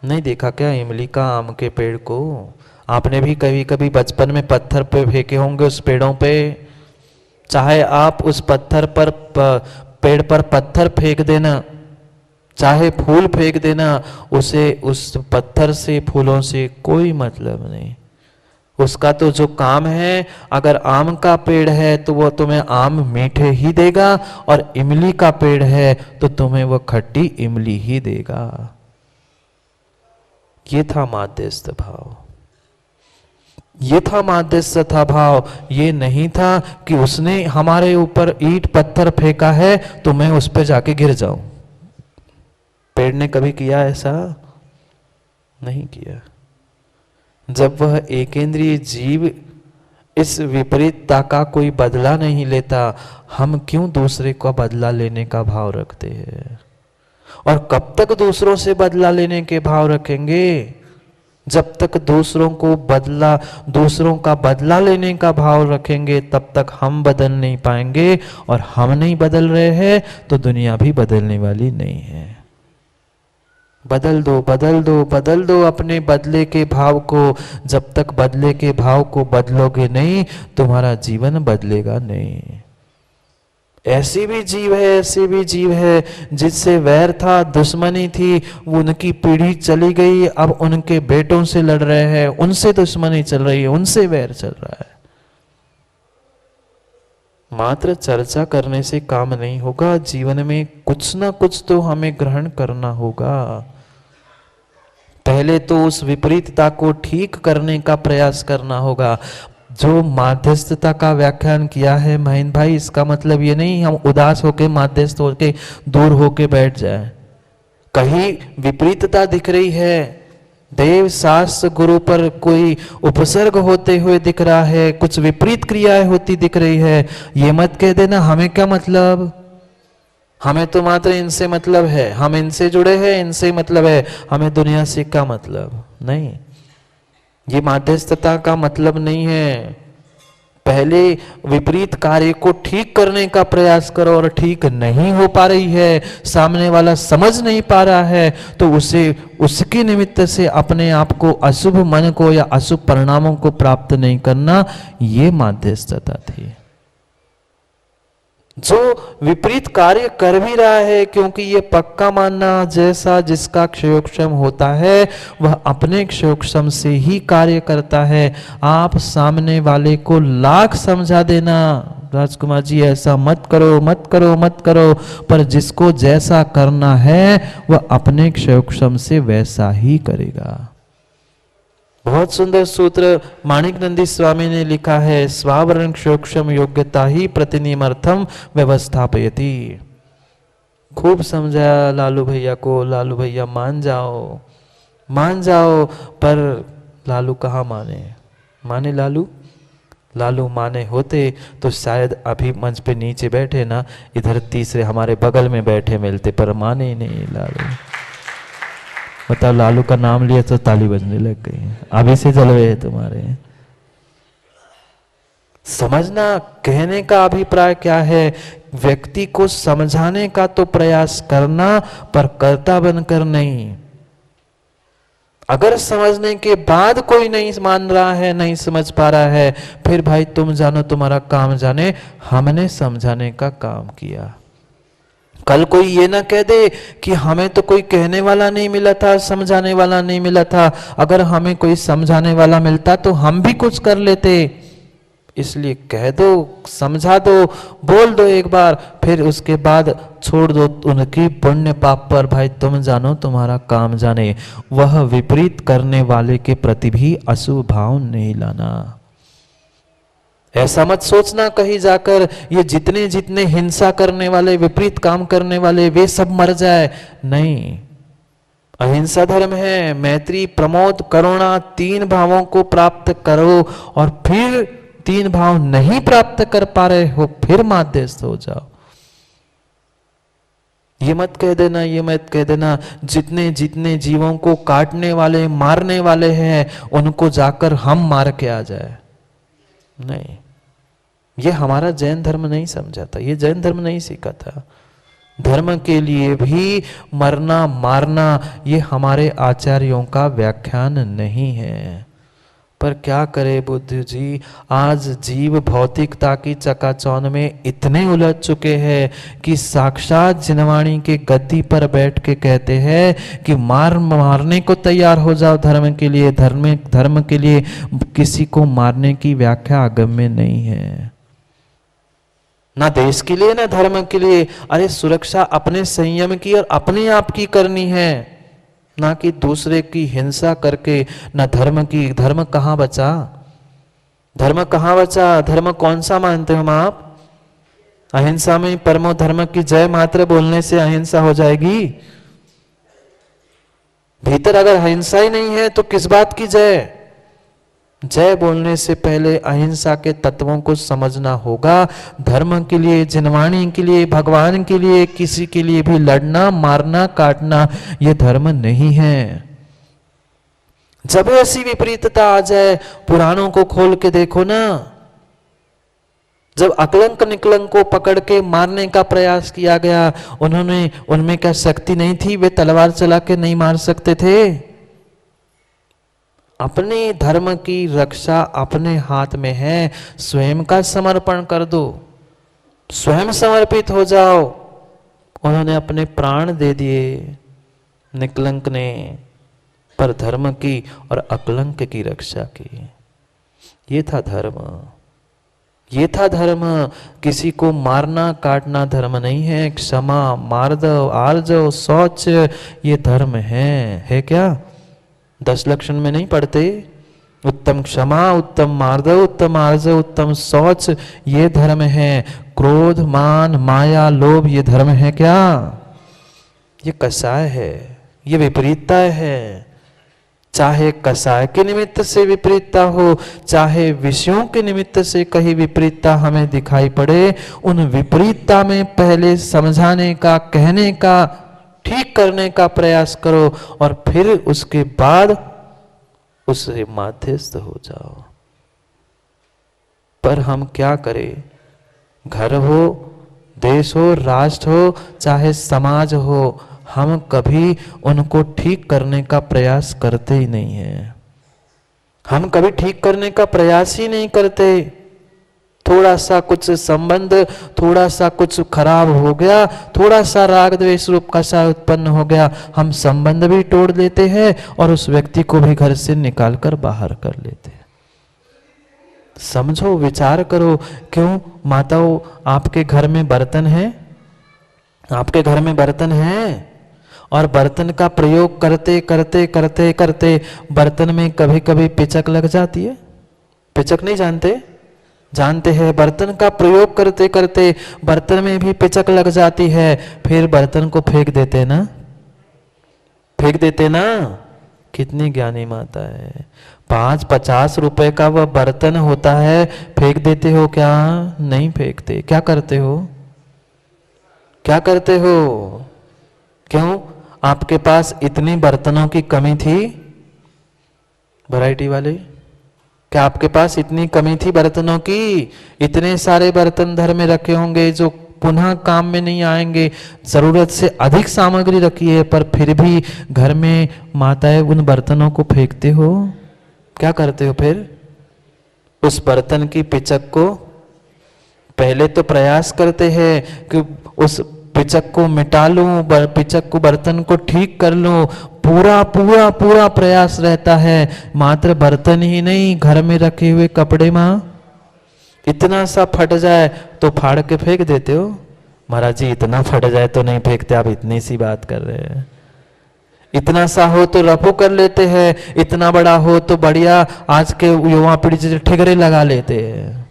नहीं देखा क्या इमली का, आम के पेड़ को? आपने भी कभी कभी बचपन में पत्थर पे फेंके होंगे उस पेड़ों पे। चाहे आप उस पत्थर पर पेड़ पर पत्थर फेंक देना, चाहे फूल फेंक देना, उसे उस पत्थर से फूलों से कोई मतलब नहीं। उसका तो जो काम है, अगर आम का पेड़ है तो वो तुम्हें आम मीठे ही देगा, और इमली का पेड़ है तो तुम्हें वो खट्टी इमली ही देगा। ये था माध्यस्थ भाव, ये था माध्यस्थता भाव। ये नहीं था कि उसने हमारे ऊपर ईंट पत्थर फेंका है तो मैं उस पर जाके गिर जाऊं। पेड़ ने कभी किया ऐसा? नहीं किया। जब वह एकेंद्रीय जीव इस विपरीतता का कोई बदला नहीं लेता, हम क्यों दूसरे का बदला लेने का भाव रखते हैं? और कब तक दूसरों से बदला लेने के भाव रखेंगे? जब तक दूसरों का बदला लेने का भाव रखेंगे, तब तक हम बदल नहीं पाएंगे। और हम नहीं बदल रहे हैं तो दुनिया भी बदलने वाली नहीं है। बदल दो, बदल दो, बदल दो अपने बदले के भाव को। जब तक बदले के भाव को बदलोगे नहीं, तुम्हारा जीवन बदलेगा नहीं। ऐसे भी जीव है जिससे वैर था, दुश्मनी थी, उनकी पीढ़ी चली गई, अब उनके बेटों से लड़ रहे हैं, उनसे दुश्मनी चल रही है, उनसे वैर चल रहा है। मात्र चर्चा करने से काम नहीं होगा। जीवन में कुछ ना कुछ तो हमें ग्रहण करना होगा। पहले तो उस विपरीतता को ठीक करने का प्रयास करना होगा। जो माध्यस्थता का व्याख्यान किया है महेंद्र भाई, इसका मतलब ये नहीं हम उदास होके माध्यस्थ होके दूर होके बैठ जाए। कहीं विपरीतता दिख रही है, देव शास्त्र गुरु पर कोई उपसर्ग होते हुए दिख रहा है, कुछ विपरीत क्रियाएं होती दिख रही है, ये मत कह देना हमें क्या मतलब, हमें तो मात्र इनसे मतलब है, हम इनसे जुड़े हैं, इनसे मतलब है, हमें दुनिया से क्या मतलब। नहीं, ये माध्यस्थता का मतलब नहीं है। पहले विपरीत कार्य को ठीक करने का प्रयास करो, और ठीक नहीं हो पा रही है, सामने वाला समझ नहीं पा रहा है, तो उसे उसके निमित्त से अपने आप को, अशुभ मन को या अशुभ परिणामों को प्राप्त नहीं करना, ये माध्यस्थता थी। जो विपरीत कार्य कर भी रहा है, क्योंकि ये पक्का मानना जैसा जिसका क्षयोक्षम होता है वह अपने क्षयोक्षम से ही कार्य करता है। आप सामने वाले को लाख समझा देना राजकुमार जी ऐसा मत करो मत करो मत करो, पर जिसको जैसा करना है वह अपने क्षयोक्षम से वैसा ही करेगा। बहुत सुंदर सूत्र माणिक नंदी स्वामी ने लिखा है, स्वावरण क्षयोक्षम योग्यता ही प्रतिनियमर्थम व्यवस्थापयति। खूब समझाया लालू भैया को, लालू भैया मान जाओ मान जाओ, पर लालू कहाँ माने लालू? लालू माने होते तो शायद अभी मंच पे नीचे बैठे ना, इधर तीसरे हमारे बगल में बैठे मिलते, पर माने ही नहीं लालू। बताओ, लालू का नाम लिया तो ताली बजने लग गई। अभी से जलवे है तुम्हारे। समझना, कहने का अभिप्राय क्या है? व्यक्ति को समझाने का तो प्रयास करना, पर कर्ता बनकर नहीं। अगर समझने के बाद कोई नहीं मान रहा है, नहीं समझ पा रहा है, फिर भाई तुम जानो तुम्हारा काम जाने, हमने समझाने का काम किया। कल कोई ये ना कह दे कि हमें तो कोई कहने वाला नहीं मिला था, समझाने वाला नहीं मिला था। अगर हमें कोई समझाने वाला मिलता तो हम भी कुछ कर लेते। इसलिए कह दो, समझा दो, बोल दो एक बार, फिर उसके बाद छोड़ दो उनकी पुण्य पाप पर। भाई तुम जानो तुम्हारा काम जाने। वह विपरीत करने वाले के प्रति भी अशुभ भाव नहीं लाना। ऐसा मत सोचना कहीं जाकर ये जितने जितने हिंसा करने वाले, विपरीत काम करने वाले, वे सब मर जाए। नहीं, अहिंसा धर्म है। मैत्री, प्रमोद, करुणा, तीन भावों को प्राप्त करो, और फिर तीन भाव नहीं प्राप्त कर पा रहे हो, फिर माध्यस्थ हो जाओ। ये मत कह देना, ये मत कह देना जितने जितने जीवों को काटने वाले, मारने वाले हैं, उनको जाकर हम मार के आ जाए। नहीं, ये हमारा जैन धर्म नहीं समझा था, ये जैन धर्म नहीं सीखा था। धर्म के लिए भी मरना मारना ये हमारे आचार्यों का व्याख्यान नहीं है। पर क्या करे बुद्ध जी, आज जीव भौतिकता की चकाचौंध में इतने उलझ चुके हैं कि साक्षात जिनवाणी के गद्दी पर बैठ के कहते हैं कि मारने को तैयार हो जाओ धर्म के लिए। धर्म के लिए किसी को मारने की व्याख्या आगम में नहीं है, ना देश के लिए ना धर्म के लिए। अरे सुरक्षा अपने संयम की और अपने आप की करनी है, ना कि दूसरे की हिंसा करके। ना धर्म की, धर्म कहाँ बचा? धर्म कहाँ बचा? धर्म कौन सा मानते हो आप? अहिंसा में परमो धर्म की जय मात्र बोलने से अहिंसा हो जाएगी? भीतर अगर अहिंसा ही नहीं है तो किस बात की जय? जय बोलने से पहले अहिंसा के तत्वों को समझना होगा। धर्म के लिए, जिनवाणी के लिए, भगवान के लिए, किसी के लिए भी लड़ना, मारना, काटना ये धर्म नहीं है। जब ऐसी विपरीतता आ जाए, पुराणों को खोल के देखो ना, जब अकलंक निकलंक को पकड़ के मारने का प्रयास किया गया, उनमें क्या शक्ति नहीं थी? वे तलवार चला के नहीं मार सकते थे? अपने धर्म की रक्षा अपने हाथ में है। स्वयं का समर्पण कर दो, स्वयं समर्पित हो जाओ। उन्होंने अपने प्राण दे दिए निकलंक ने, पर धर्म की और अकलंक की रक्षा की। ये था धर्म, ये था धर्म। किसी को मारना काटना धर्म नहीं है। क्षमा, मार्दव, आर्जव, शौच ये धर्म है क्या? 10 लक्षण में नहीं पढ़ते? उत्तम क्षमा, उत्तम मार्दव, उत्तम आर्जव, उत्तम शौच ये धर्म है। क्रोध, मान, माया, लोभ ये धर्म है क्या? ये कसाय है, ये विपरीतता है। चाहे कसाय के निमित्त से विपरीतता हो, चाहे विषयों के निमित्त से कहीं विपरीतता हमें दिखाई पड़े, उन विपरीतता में पहले समझाने का, कहने का, ठीक करने का प्रयास करो, और फिर उसके बाद उससे माध्यस्थ हो जाओ। पर हम क्या करें? घर हो, देश हो, राष्ट्र हो, चाहे समाज हो, हम कभी उनको ठीक करने का प्रयास करते ही नहीं है। हम कभी ठीक करने का प्रयास ही नहीं करते। थोड़ा सा कुछ संबंध, थोड़ा सा कुछ खराब हो गया, थोड़ा सा राग द्वेष रूप का सा उत्पन्न हो गया, हम संबंध भी तोड़ लेते हैं और उस व्यक्ति को भी घर से निकाल कर बाहर कर लेते हैं। समझो, विचार करो। क्यों माताओं, आपके घर में बर्तन है? आपके घर में बर्तन है, और बर्तन का प्रयोग करते करते करते करते बर्तन में कभी कभी पिचक लग जाती है। पिचक नहीं जानते? जानते हैं बर्तन का प्रयोग करते करते बर्तन में भी पिचक लग जाती है, फिर बर्तन को फेंक देते ना, फेंक देते ना। कितनी ज्ञानी माता है। 5-50 रुपए का वह बर्तन होता है, फेंक देते हो क्या? नहीं फेंकते। क्या करते हो? क्या करते हो? क्यों? आपके पास इतनी बर्तनों की कमी थी? वैरायटी वाले, क्या आपके पास इतनी कमी थी बर्तनों की? इतने सारे बर्तन घर में रखे होंगे जो पुनः काम में नहीं आएंगे, जरूरत से अधिक सामग्री रखी है, पर फिर भी घर में माताएं उन बर्तनों को फेंकते हो। क्या करते हो फिर? उस बर्तन की पिचक को पहले तो प्रयास करते हैं कि उस पिचक को मिटा लूं, पिचक को, बर्तन को ठीक कर लूं, पूरा पूरा पूरा प्रयास रहता है। मात्र बर्तन ही नहीं, घर में रखे हुए कपड़े मां इतना सा फट जाए तो फाड़ के फेंक देते हो। महाराज जी इतना फट जाए तो नहीं फेंकते, आप इतनी सी बात कर रहे हैं। इतना सा हो तो रफू कर लेते हैं, इतना बड़ा हो तो बढ़िया आज के युवा पीढ़ी से ठिगरे लगा लेते हैं।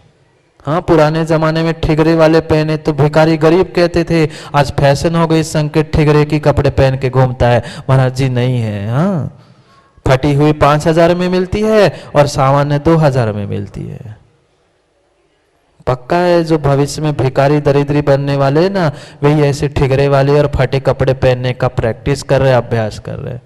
हाँ, पुराने जमाने में ठिगरे वाले पहने तो भिखारी गरीब कहते थे, आज फैशन हो गई संकेत ठिगरे की कपड़े पहन के घूमता है। महाराज जी नहीं है। हाँ, फटी हुई 5,000 में मिलती है और सामान्य 2,000 में मिलती है। पक्का है जो भविष्य में भिखारी दरिद्री बनने वाले ना, वही ऐसे ठिगरे वाले और फटे कपड़े पहनने का प्रैक्टिस कर रहे, अभ्यास कर रहे।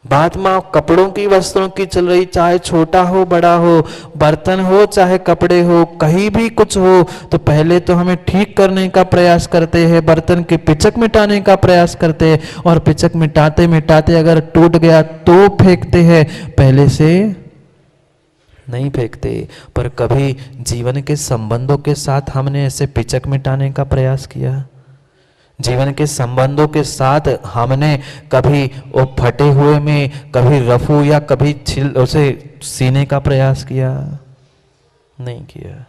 बात मां कपड़ों की, वस्त्रों की चल रही, चाहे छोटा हो बड़ा हो, बर्तन हो चाहे कपड़े हो, कहीं भी कुछ हो तो पहले तो हमें ठीक करने का प्रयास करते हैं, बर्तन की पिचक मिटाने का प्रयास करते हैं, और पिचक मिटाते मिटाते अगर टूट गया तो फेंकते हैं, पहले से नहीं फेंकते। पर कभी जीवन के संबंधों के साथ हमने ऐसे पिचक मिटाने का प्रयास किया? जीवन के संबंधों के साथ हमने कभी वो फटे हुए में कभी रफू या कभी छिल उसे सीने का प्रयास किया? नहीं किया।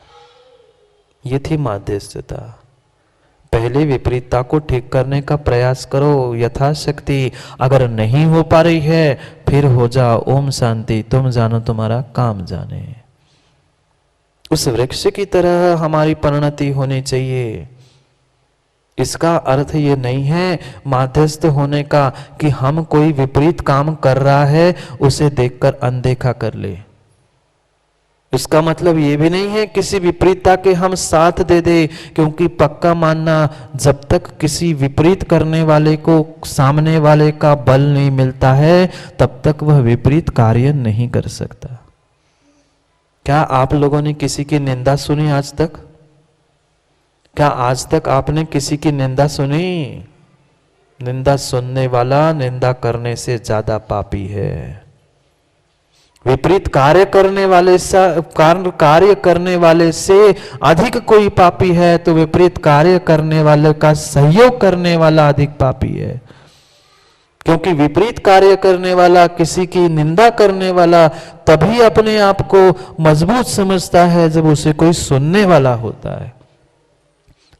ये थी माध्यस्थता। पहले विपरीतता को ठीक करने का प्रयास करो यथाशक्ति। अगर नहीं हो पा रही है फिर हो जाओ ओम शांति, तुम जानो तुम्हारा काम जाने। उस वृक्ष की तरह हमारी परिणति होनी चाहिए। इसका अर्थ ये नहीं है माध्यस्थ होने का कि हम कोई विपरीत काम कर रहा है उसे देखकर अनदेखा कर ले। इसका मतलब ये भी नहीं है किसी विपरीतता के हम साथ दे दे, क्योंकि पक्का मानना जब तक किसी विपरीत करने वाले को सामने वाले का बल नहीं मिलता है तब तक वह विपरीत कार्य नहीं कर सकता। क्या आप लोगों ने किसी की निंदा सुनी आज तक? क्या आज तक आपने किसी की निंदा सुनी? निंदा सुनने वाला निंदा करने से ज्यादा पापी है। विपरीत कार्य करने वाले कार्य करने वाले से अधिक कोई पापी है तो विपरीत कार्य करने वाले का सहयोग करने वाला अधिक पापी है। क्योंकि विपरीत कार्य करने वाला, किसी की निंदा करने वाला तभी अपने आप को मजबूत समझता है जब उसे कोई सुनने वाला होता है।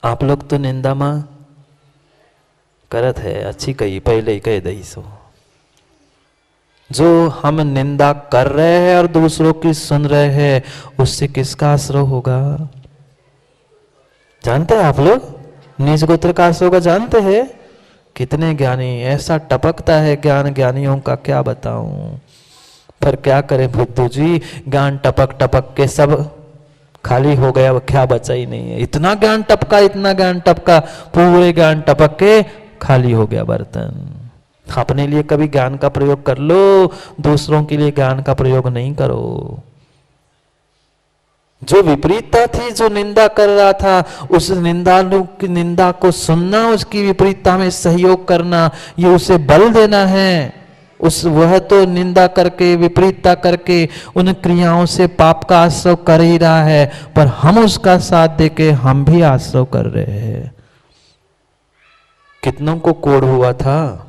आप लोग तो निंदा मां करत है, अच्छी कही पहले ही कह दई सो। जो हम निंदा कर रहे हैं और दूसरों की सुन रहे हैं उससे किसका आश्रय होगा? जानते हैं आप लोग? नीच गोत्र का आश्रय होगा, जानते हैं? कितने ज्ञानी, ऐसा टपकता है ज्ञान ज्ञानियों का क्या बताऊं। पर क्या करें बुद्धू जी, ज्ञान टपक टपक के सब खाली हो गया, क्या बचा ही नहीं है। इतना ज्ञान टपका, इतना ज्ञान टपका, पूरे ज्ञान टपक के खाली हो गया बर्तन। अपने लिए कभी ज्ञान का प्रयोग कर लो, दूसरों के लिए ज्ञान का प्रयोग नहीं करो। जो विपरीतता थी, जो निंदा कर रहा था, उस निंदा को सुनना, उसकी विपरीतता में सहयोग करना, ये उसे बल देना है। वह तो निंदा करके, विपरीतता करके उन क्रियाओं से पाप का आश्रय कर ही रहा है, पर हम उसका साथ देके हम भी आश्रय कर रहे हैं। कितनों को कोढ़ हुआ था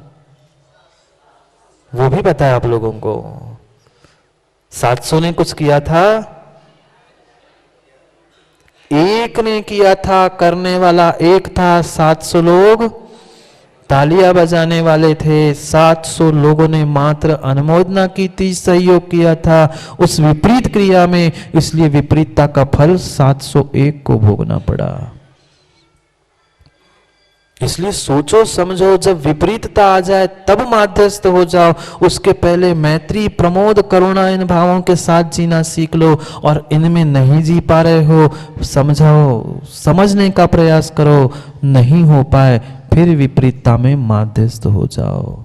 वो भी पता है आप लोगों को। 700 ने कुछ किया था, एक ने किया था, करने वाला एक था, 700 लोग तालियां बजाने वाले थे, 700 लोगों ने मात्र अनुमोदना की थी, सहयोग किया था उस विपरीत क्रिया में, इसलिए विपरीतता का फल 701 को भोगना पड़ा। इसलिए सोचो समझो, जब विपरीतता आ जाए तब मध्यस्थ हो जाओ, उसके पहले मैत्री, प्रमोद, करुणा इन भावों के साथ जीना सीख लो। और इनमें नहीं जी पा रहे हो, समझाओ, समझने का प्रयास करो, नहीं हो पाए फिर विपरीतता में मध्यस्थ हो जाओ।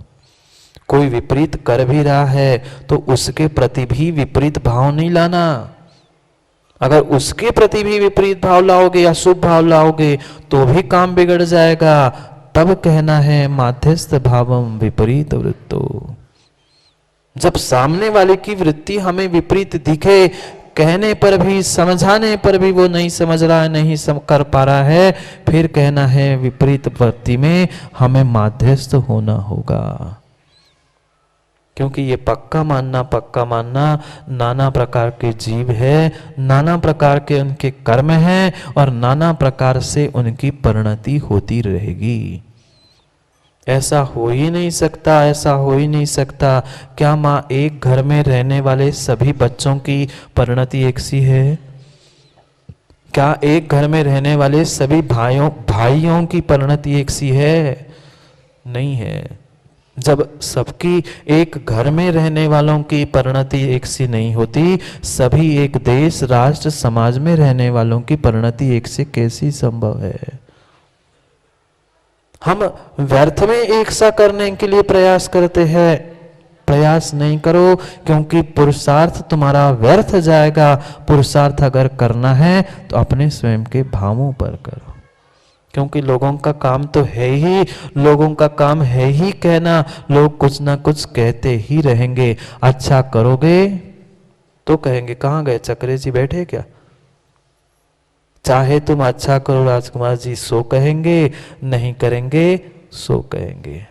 कोई विपरीत कर भी रहा है तो उसके प्रति भी विपरीत भाव नहीं लाना। अगर उसके प्रति भी विपरीत भाव लाओगे या शुभ भाव लाओगे तो भी काम बिगड़ जाएगा। तब कहना है माध्यस्थ भावम विपरीत वृत्तो। जब सामने वाले की वृत्ति हमें विपरीत दिखे, कहने पर भी, समझाने पर भी वो नहीं समझ रहा है, नहीं कर पा रहा है, फिर कहना है विपरीत वृत्ति में हमें माध्यस्थ होना होगा। क्योंकि ये पक्का मानना नाना प्रकार के जीव है, नाना प्रकार के उनके कर्म हैं और नाना प्रकार से उनकी परिणति होती रहेगी। ऐसा हो ही नहीं सकता, ऐसा हो ही नहीं सकता। क्या माँ एक घर में रहने वाले सभी बच्चों की परिणति एक सी है? क्या एक घर में रहने वाले सभी भाइयों की परिणति एक सी है? नहीं है। जब सबकी, एक घर में रहने वालों की परिणति एक सी नहीं होती, सभी एक देश, राष्ट्र, समाज में रहने वालों की परिणति एक से कैसी संभव है? हम व्यर्थ में एक सा करने के लिए प्रयास करते हैं। प्रयास नहीं करो, क्योंकि पुरुषार्थ तुम्हारा व्यर्थ जाएगा। पुरुषार्थ अगर करना है तो अपने स्वयं के भावों पर करो, क्योंकि लोगों का काम तो है ही, लोगों का काम है ही कहना। लोग कुछ ना कुछ कहते ही रहेंगे। अच्छा करोगे तो कहेंगे कहाँ गए चक्रे जी, बैठे क्या? चाहे तुम अच्छा करो राजकुमार जी, सो कहेंगे, नहीं करेंगे सो कहेंगे।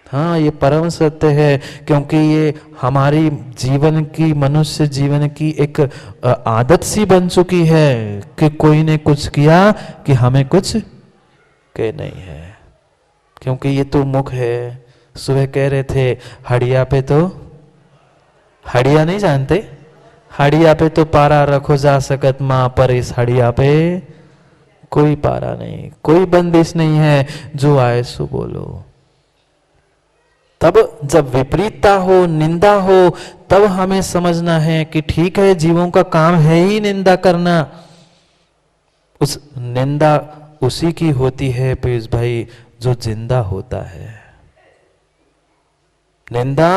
हाँ, ये परम सत्य है, क्योंकि ये हमारी जीवन की, मनुष्य जीवन की एक आदत सी बन चुकी है कि कोई ने कुछ किया कि हमें कुछ कह नहीं है, क्योंकि ये तो मुख है। सुबह कह रहे थे हड़िया पे तो, हड़िया नहीं जानते? हड़िया पे तो पारा रखो जा सकत माँ, पर इस हड़िया पे कोई पारा नहीं, कोई बंदिश नहीं है, जो आए सो बोलो। तब जब विपरीतता हो, निंदा हो, तब हमें समझना है कि ठीक है, जीवों का काम है ही निंदा करना। उस निंदा उसी की होती है पीयूष भाई जो जिंदा होता है। निंदा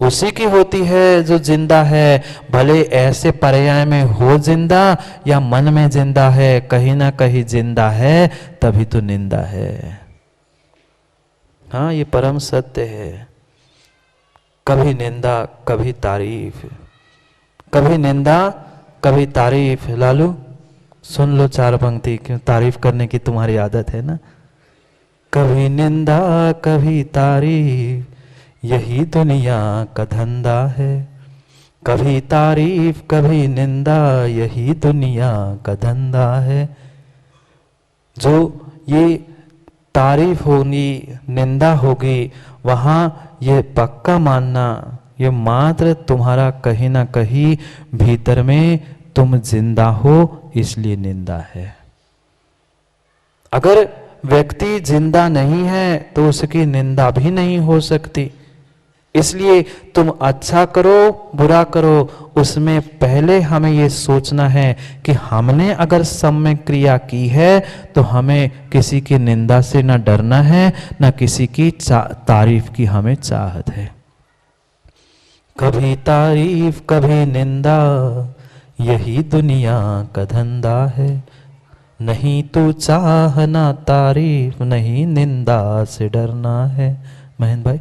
उसी की होती है जो जिंदा है, भले ऐसे पर्याय में हो जिंदा या मन में जिंदा है, कहीं ना कहीं जिंदा है, तभी तो निंदा है। हाँ, ये परम सत्य है। कभी निंदा कभी तारीफ, कभी निंदा कभी तारीफ। लालू सुन लो चार पंक्ति, क्यों तारीफ करने की तुम्हारी आदत है ना। कभी निंदा कभी तारीफ, यही दुनिया का धंधा है। कभी तारीफ कभी निंदा, यही दुनिया का धंधा है। जो ये तारीफ होगी, निंदा होगी, वहाँ ये पक्का मानना, ये मात्र तुम्हारा कहीं ना कहीं भीतर में तुम जिंदा हो, इसलिए निंदा है। अगर व्यक्ति जिंदा नहीं है तो उसकी निंदा भी नहीं हो सकती। इसलिए तुम अच्छा करो बुरा करो, उसमें पहले हमें ये सोचना है कि हमने अगर सम्यक क्रिया की है तो हमें किसी की निंदा से न डरना है, न किसी की तारीफ की हमें चाहत है। कभी तारीफ कभी निंदा, यही दुनिया का धंधा है। नहीं तो चाहना तारीफ, नहीं निंदा से डरना है। महेंद्र भाई,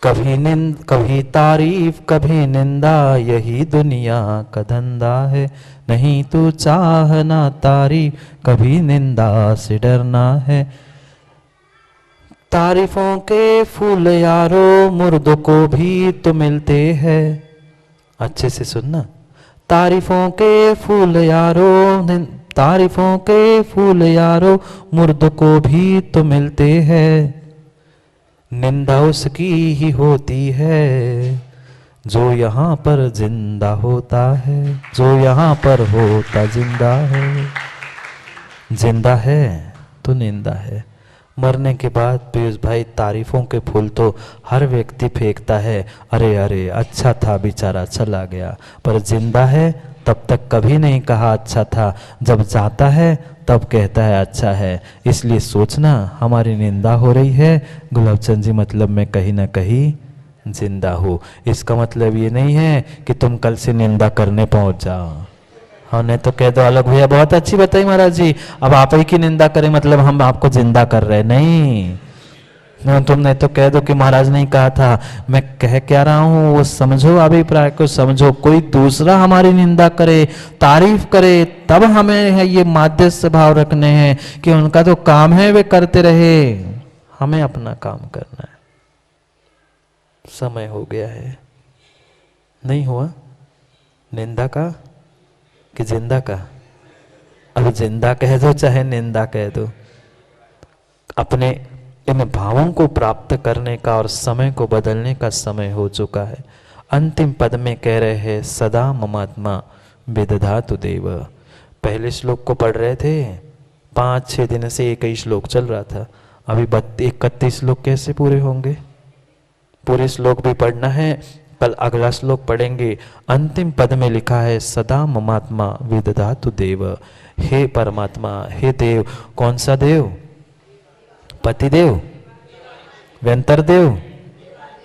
कभी तारीफ कभी निंदा, यही दुनिया का धंधा है। नहीं तो चाहना तारीफ, कभी निंदा से डरना है। तारीफों के फूल यारो, मुर्दों को भी तो मिलते हैं। अच्छे से सुनना, तारीफों के फूल यारो, तारीफों के फूल यारो मुर्द को भी तो मिलते हैं, निंदा उसकी ही होती है जो यहाँ पर जिंदा होता है, जो यहाँ पर होता जिंदा है। जिंदा है तो निंदा है। मरने के बाद पीयूष भाई तारीफों के फूल तो हर व्यक्ति फेंकता है, अरे अरे अच्छा था बेचारा चला गया, पर जिंदा है तब तक कभी नहीं कहा अच्छा था, जब जाता है तब कहता है अच्छा है। इसलिए सोचना हमारी निंदा हो रही है, गुलाबचंद जी मतलब मैं कहीं ना कहीं जिंदा हूँ। इसका मतलब ये नहीं है कि तुम कल से निंदा करने पहुंच जाओ। हमने तो कह दो अलग भैया बहुत अच्छी बताई महाराज जी, अब आप ही की निंदा करें मतलब हम आपको जिंदा कर रहे नहीं। तुमने तो कह दो कि महाराज नहीं कहा था, मैं कह क्या रहा हूं वो समझो, अभिप्राय को समझो। कोई दूसरा हमारी निंदा करे, तारीफ करे, तब हमें है ये माध्यस्थ भाव रखने हैं कि उनका तो काम है वे करते रहे, हमें अपना काम करना है। समय हो गया है, नहीं हुआ निंदा का कि जिंदा का? अब जिंदा कह दो चाहे निंदा कह दो, अपने इन भावों को प्राप्त करने का और समय को बदलने का समय हो चुका है। अंतिम पद में कह रहे हैं सदा ममात्मा विदधातु देव। पहले श्लोक को पढ़ रहे थे, 5-6 दिन से एक ही श्लोक चल रहा था, अभी 31 श्लोक कैसे पूरे होंगे? पूरे श्लोक भी पढ़ना है, कल अगला श्लोक पढ़ेंगे। अंतिम पद में लिखा है सदा ममात्मा विदधातु देव। हे परमात्मा, हे देव। कौन सा देव? पतिदेव, व्यंतर देव,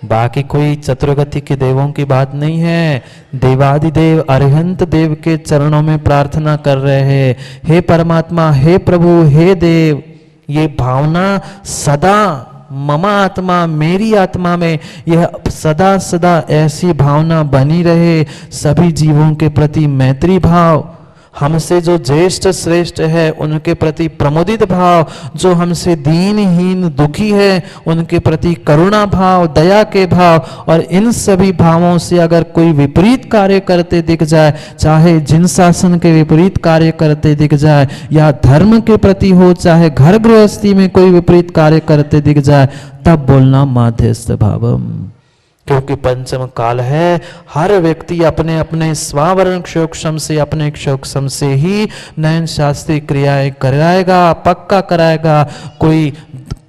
बाकी कोई चतुर्गति के देवों की बात नहीं है। देवादिदेव अरिहंत देव के चरणों में प्रार्थना कर रहे हैं, हे परमात्मा, हे प्रभु, हे देव। ये भावना सदा ममा आत्मा, मेरी आत्मा में यह सदा सदा ऐसी भावना बनी रहे। सभी जीवों के प्रति मैत्री भाव, हमसे जो ज्येष्ठ श्रेष्ठ है उनके प्रति प्रमोदित भाव, जो हमसे दीनहीन दुखी है उनके प्रति करुणा भाव, दया के भाव। और इन सभी भावों से अगर कोई विपरीत कार्य करते दिख जाए, चाहे जिन शासन के विपरीत कार्य करते दिख जाए, या धर्म के प्रति हो, चाहे घर गृहस्थी में कोई विपरीत कार्य करते दिख जाए, तब बोलना माध्यस्थ भावम। क्योंकि पंचम काल है, हर व्यक्ति अपने अपने स्वावरण क्षोक्षम से, अपने क्षोक्षम से ही नयन शास्त्रीय क्रियाएं कराएगा, पक्का कराएगा। कोई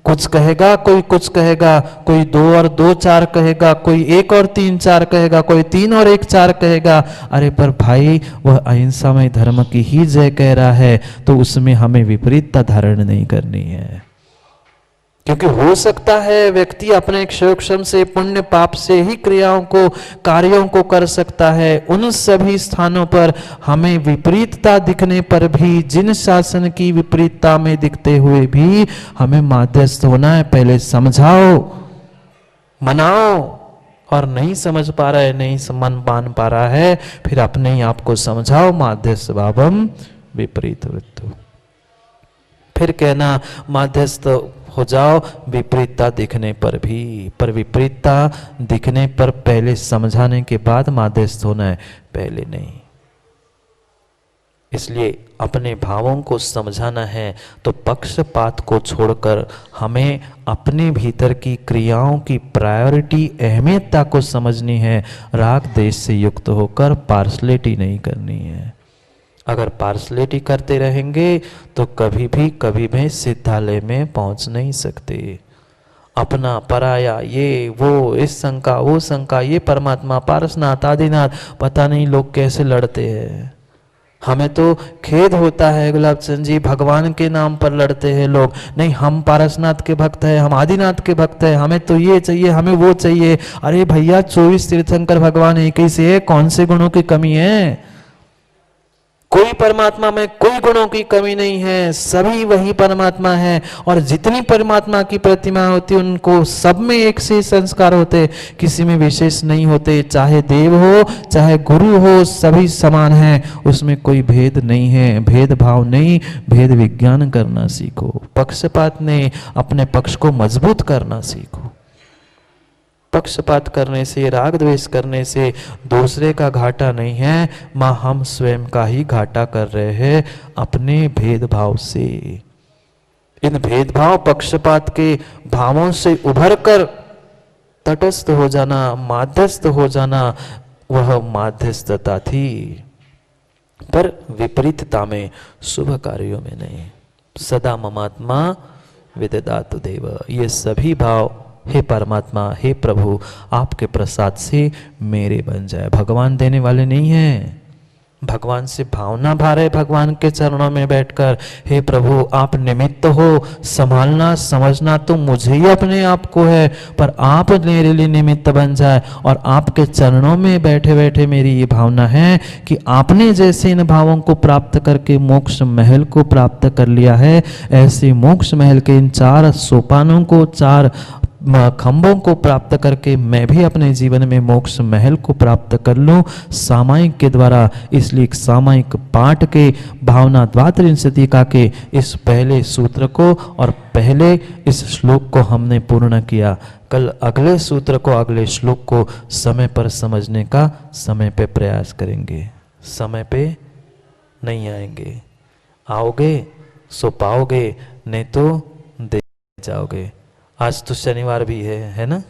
कुछ कहेगा, कोई कुछ कहेगा, कोई 2 और 2 4 कहेगा, कोई 1 और 3 4 कहेगा, कोई 3 और 1 4 कहेगा। अरे पर भाई वह अहिंसा में धर्म की ही जय कह रहा है, तो उसमें हमें विपरीतता धारण नहीं करनी है। क्योंकि हो सकता है व्यक्ति अपने क्षोक्षम से, पुण्य पाप से ही क्रियाओं को, कार्यों को कर सकता है। उन सभी स्थानों पर हमें विपरीतता दिखने पर भी, जिन शासन की विपरीतता में दिखते हुए भी हमें माध्यस्थ होना है। पहले समझाओ, मनाओ, और नहीं समझ पा रहा है, नहीं मन मान पा रहा है, फिर अपने ही आप को समझाओ माध्यस्थ भावम विपरीत वृत्तु। फिर कहना माध्यस्थ हो जाओ विपरीतता दिखने पर भी, पर विपरीतता दिखने पर पहले समझाने के बाद माध्यस्थ होना है, पहले नहीं। इसलिए अपने भावों को समझाना है तो पक्षपात को छोड़कर हमें अपने भीतर की क्रियाओं की प्रायोरिटी, अहमियतता को समझनी है। राग देश से युक्त होकर पार्शलिटी नहीं करनी है। अगर पार्शलिटी करते रहेंगे तो कभी भी सिद्धालय में पहुंच नहीं सकते। अपना पराया, ये वो, इस शंका वो शंका, ये परमात्मा, पारसनाथ, आदिनाथ, पता नहीं लोग कैसे लड़ते हैं। हमें तो खेद होता है गुलाबचंद जी, भगवान के नाम पर लड़ते हैं लोग। नहीं, हम पारसनाथ के भक्त हैं, हम आदिनाथ के भक्त हैं, हमें तो ये चाहिए, हमें वो चाहिए। अरे भैया 24 तीर्थंकर भगवान एक ही से है, कौन से गुणों की कमी है? कोई परमात्मा में कोई गुणों की कमी नहीं है, सभी वही परमात्मा है। और जितनी परमात्मा की प्रतिमा होती उनको सब में एक से संस्कार होते, किसी में विशेष नहीं होते। चाहे देव हो चाहे गुरु हो, सभी समान है, उसमें कोई भेद नहीं है। भेदभाव नहीं, भेद विज्ञान करना सीखो। पक्षपात नहीं, अपने पक्ष को मजबूत करना सीखो। पक्षपात करने से, राग द्वेष करने से दूसरे का घाटा नहीं है, माँ हम स्वयं का ही घाटा कर रहे हैं अपने भेदभाव से। इन भेदभाव पक्षपात के भावों से उभर कर तटस्थ हो जाना, माध्यस्थ हो जाना, वह माध्यस्थता थी, पर विपरीतता में, शुभ कार्यों में नहीं। सदा ममात्मा विददातु देव, ये सभी भाव हे परमात्मा, हे प्रभु, आपके प्रसाद से मेरे बन जाए। भगवान देने वाले नहीं हैं, भगवान से भावना भा रहे, भगवान के चरणों में बैठकर, हे प्रभु आप निमित्त हो, संभालना समझना तो मुझे ही अपने आप को है, पर आप मेरे लिए निमित्त बन जाए। और आपके चरणों में बैठे बैठे मेरी ये भावना है कि आपने जैसे इन भावों को प्राप्त करके मोक्ष महल को प्राप्त कर लिया है, ऐसे मोक्ष महल के इन 4 सोपानों को, 4 खंभों को प्राप्त करके मैं भी अपने जीवन में मोक्ष महल को प्राप्त कर लूं सामायिक के द्वारा। इसलिए सामायिक पाठ के भावना द्वात्रिंशतिका के इस पहले सूत्र को और पहले इस श्लोक को हमने पूर्ण किया। कल अगले सूत्र को, अगले श्लोक को समय पर समझने का समय पे प्रयास करेंगे। समय पे नहीं आएंगे, आओगे सो पाओगे, नहीं तो दे जाओगे। आज तो शनिवार भी है ना?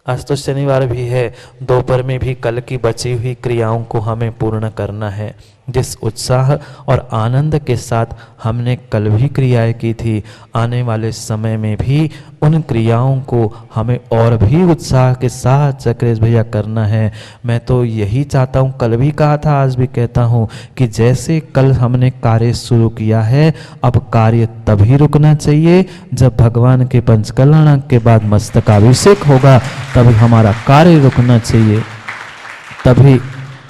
आज तो शनिवार भी है। दोपहर में भी कल की बची हुई क्रियाओं को हमें पूर्ण करना है। जिस उत्साह और आनंद के साथ हमने कल भी क्रियाएं की थी, आने वाले समय में भी उन क्रियाओं को हमें और भी उत्साह के साथ चक्रेश भैया करना है। मैं तो यही चाहता हूँ, कल भी कहा था, आज भी कहता हूँ कि जैसे कल हमने कार्य शुरू किया है, अब कार्य तभी रुकना चाहिए जब भगवान के पंचकल्याण के बाद मस्तकाभिषेक होगा, तभी हमारा कार्य रुकना चाहिए, तभी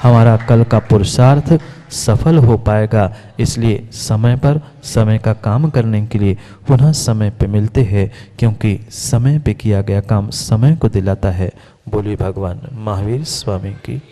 हमारा कल का पुरुषार्थ सफल हो पाएगा। इसलिए समय पर समय का काम करने के लिए पुनः समय पे मिलते हैं, क्योंकि समय पे किया गया काम समय को दिलाता है। बोलिए भगवान महावीर स्वामी की।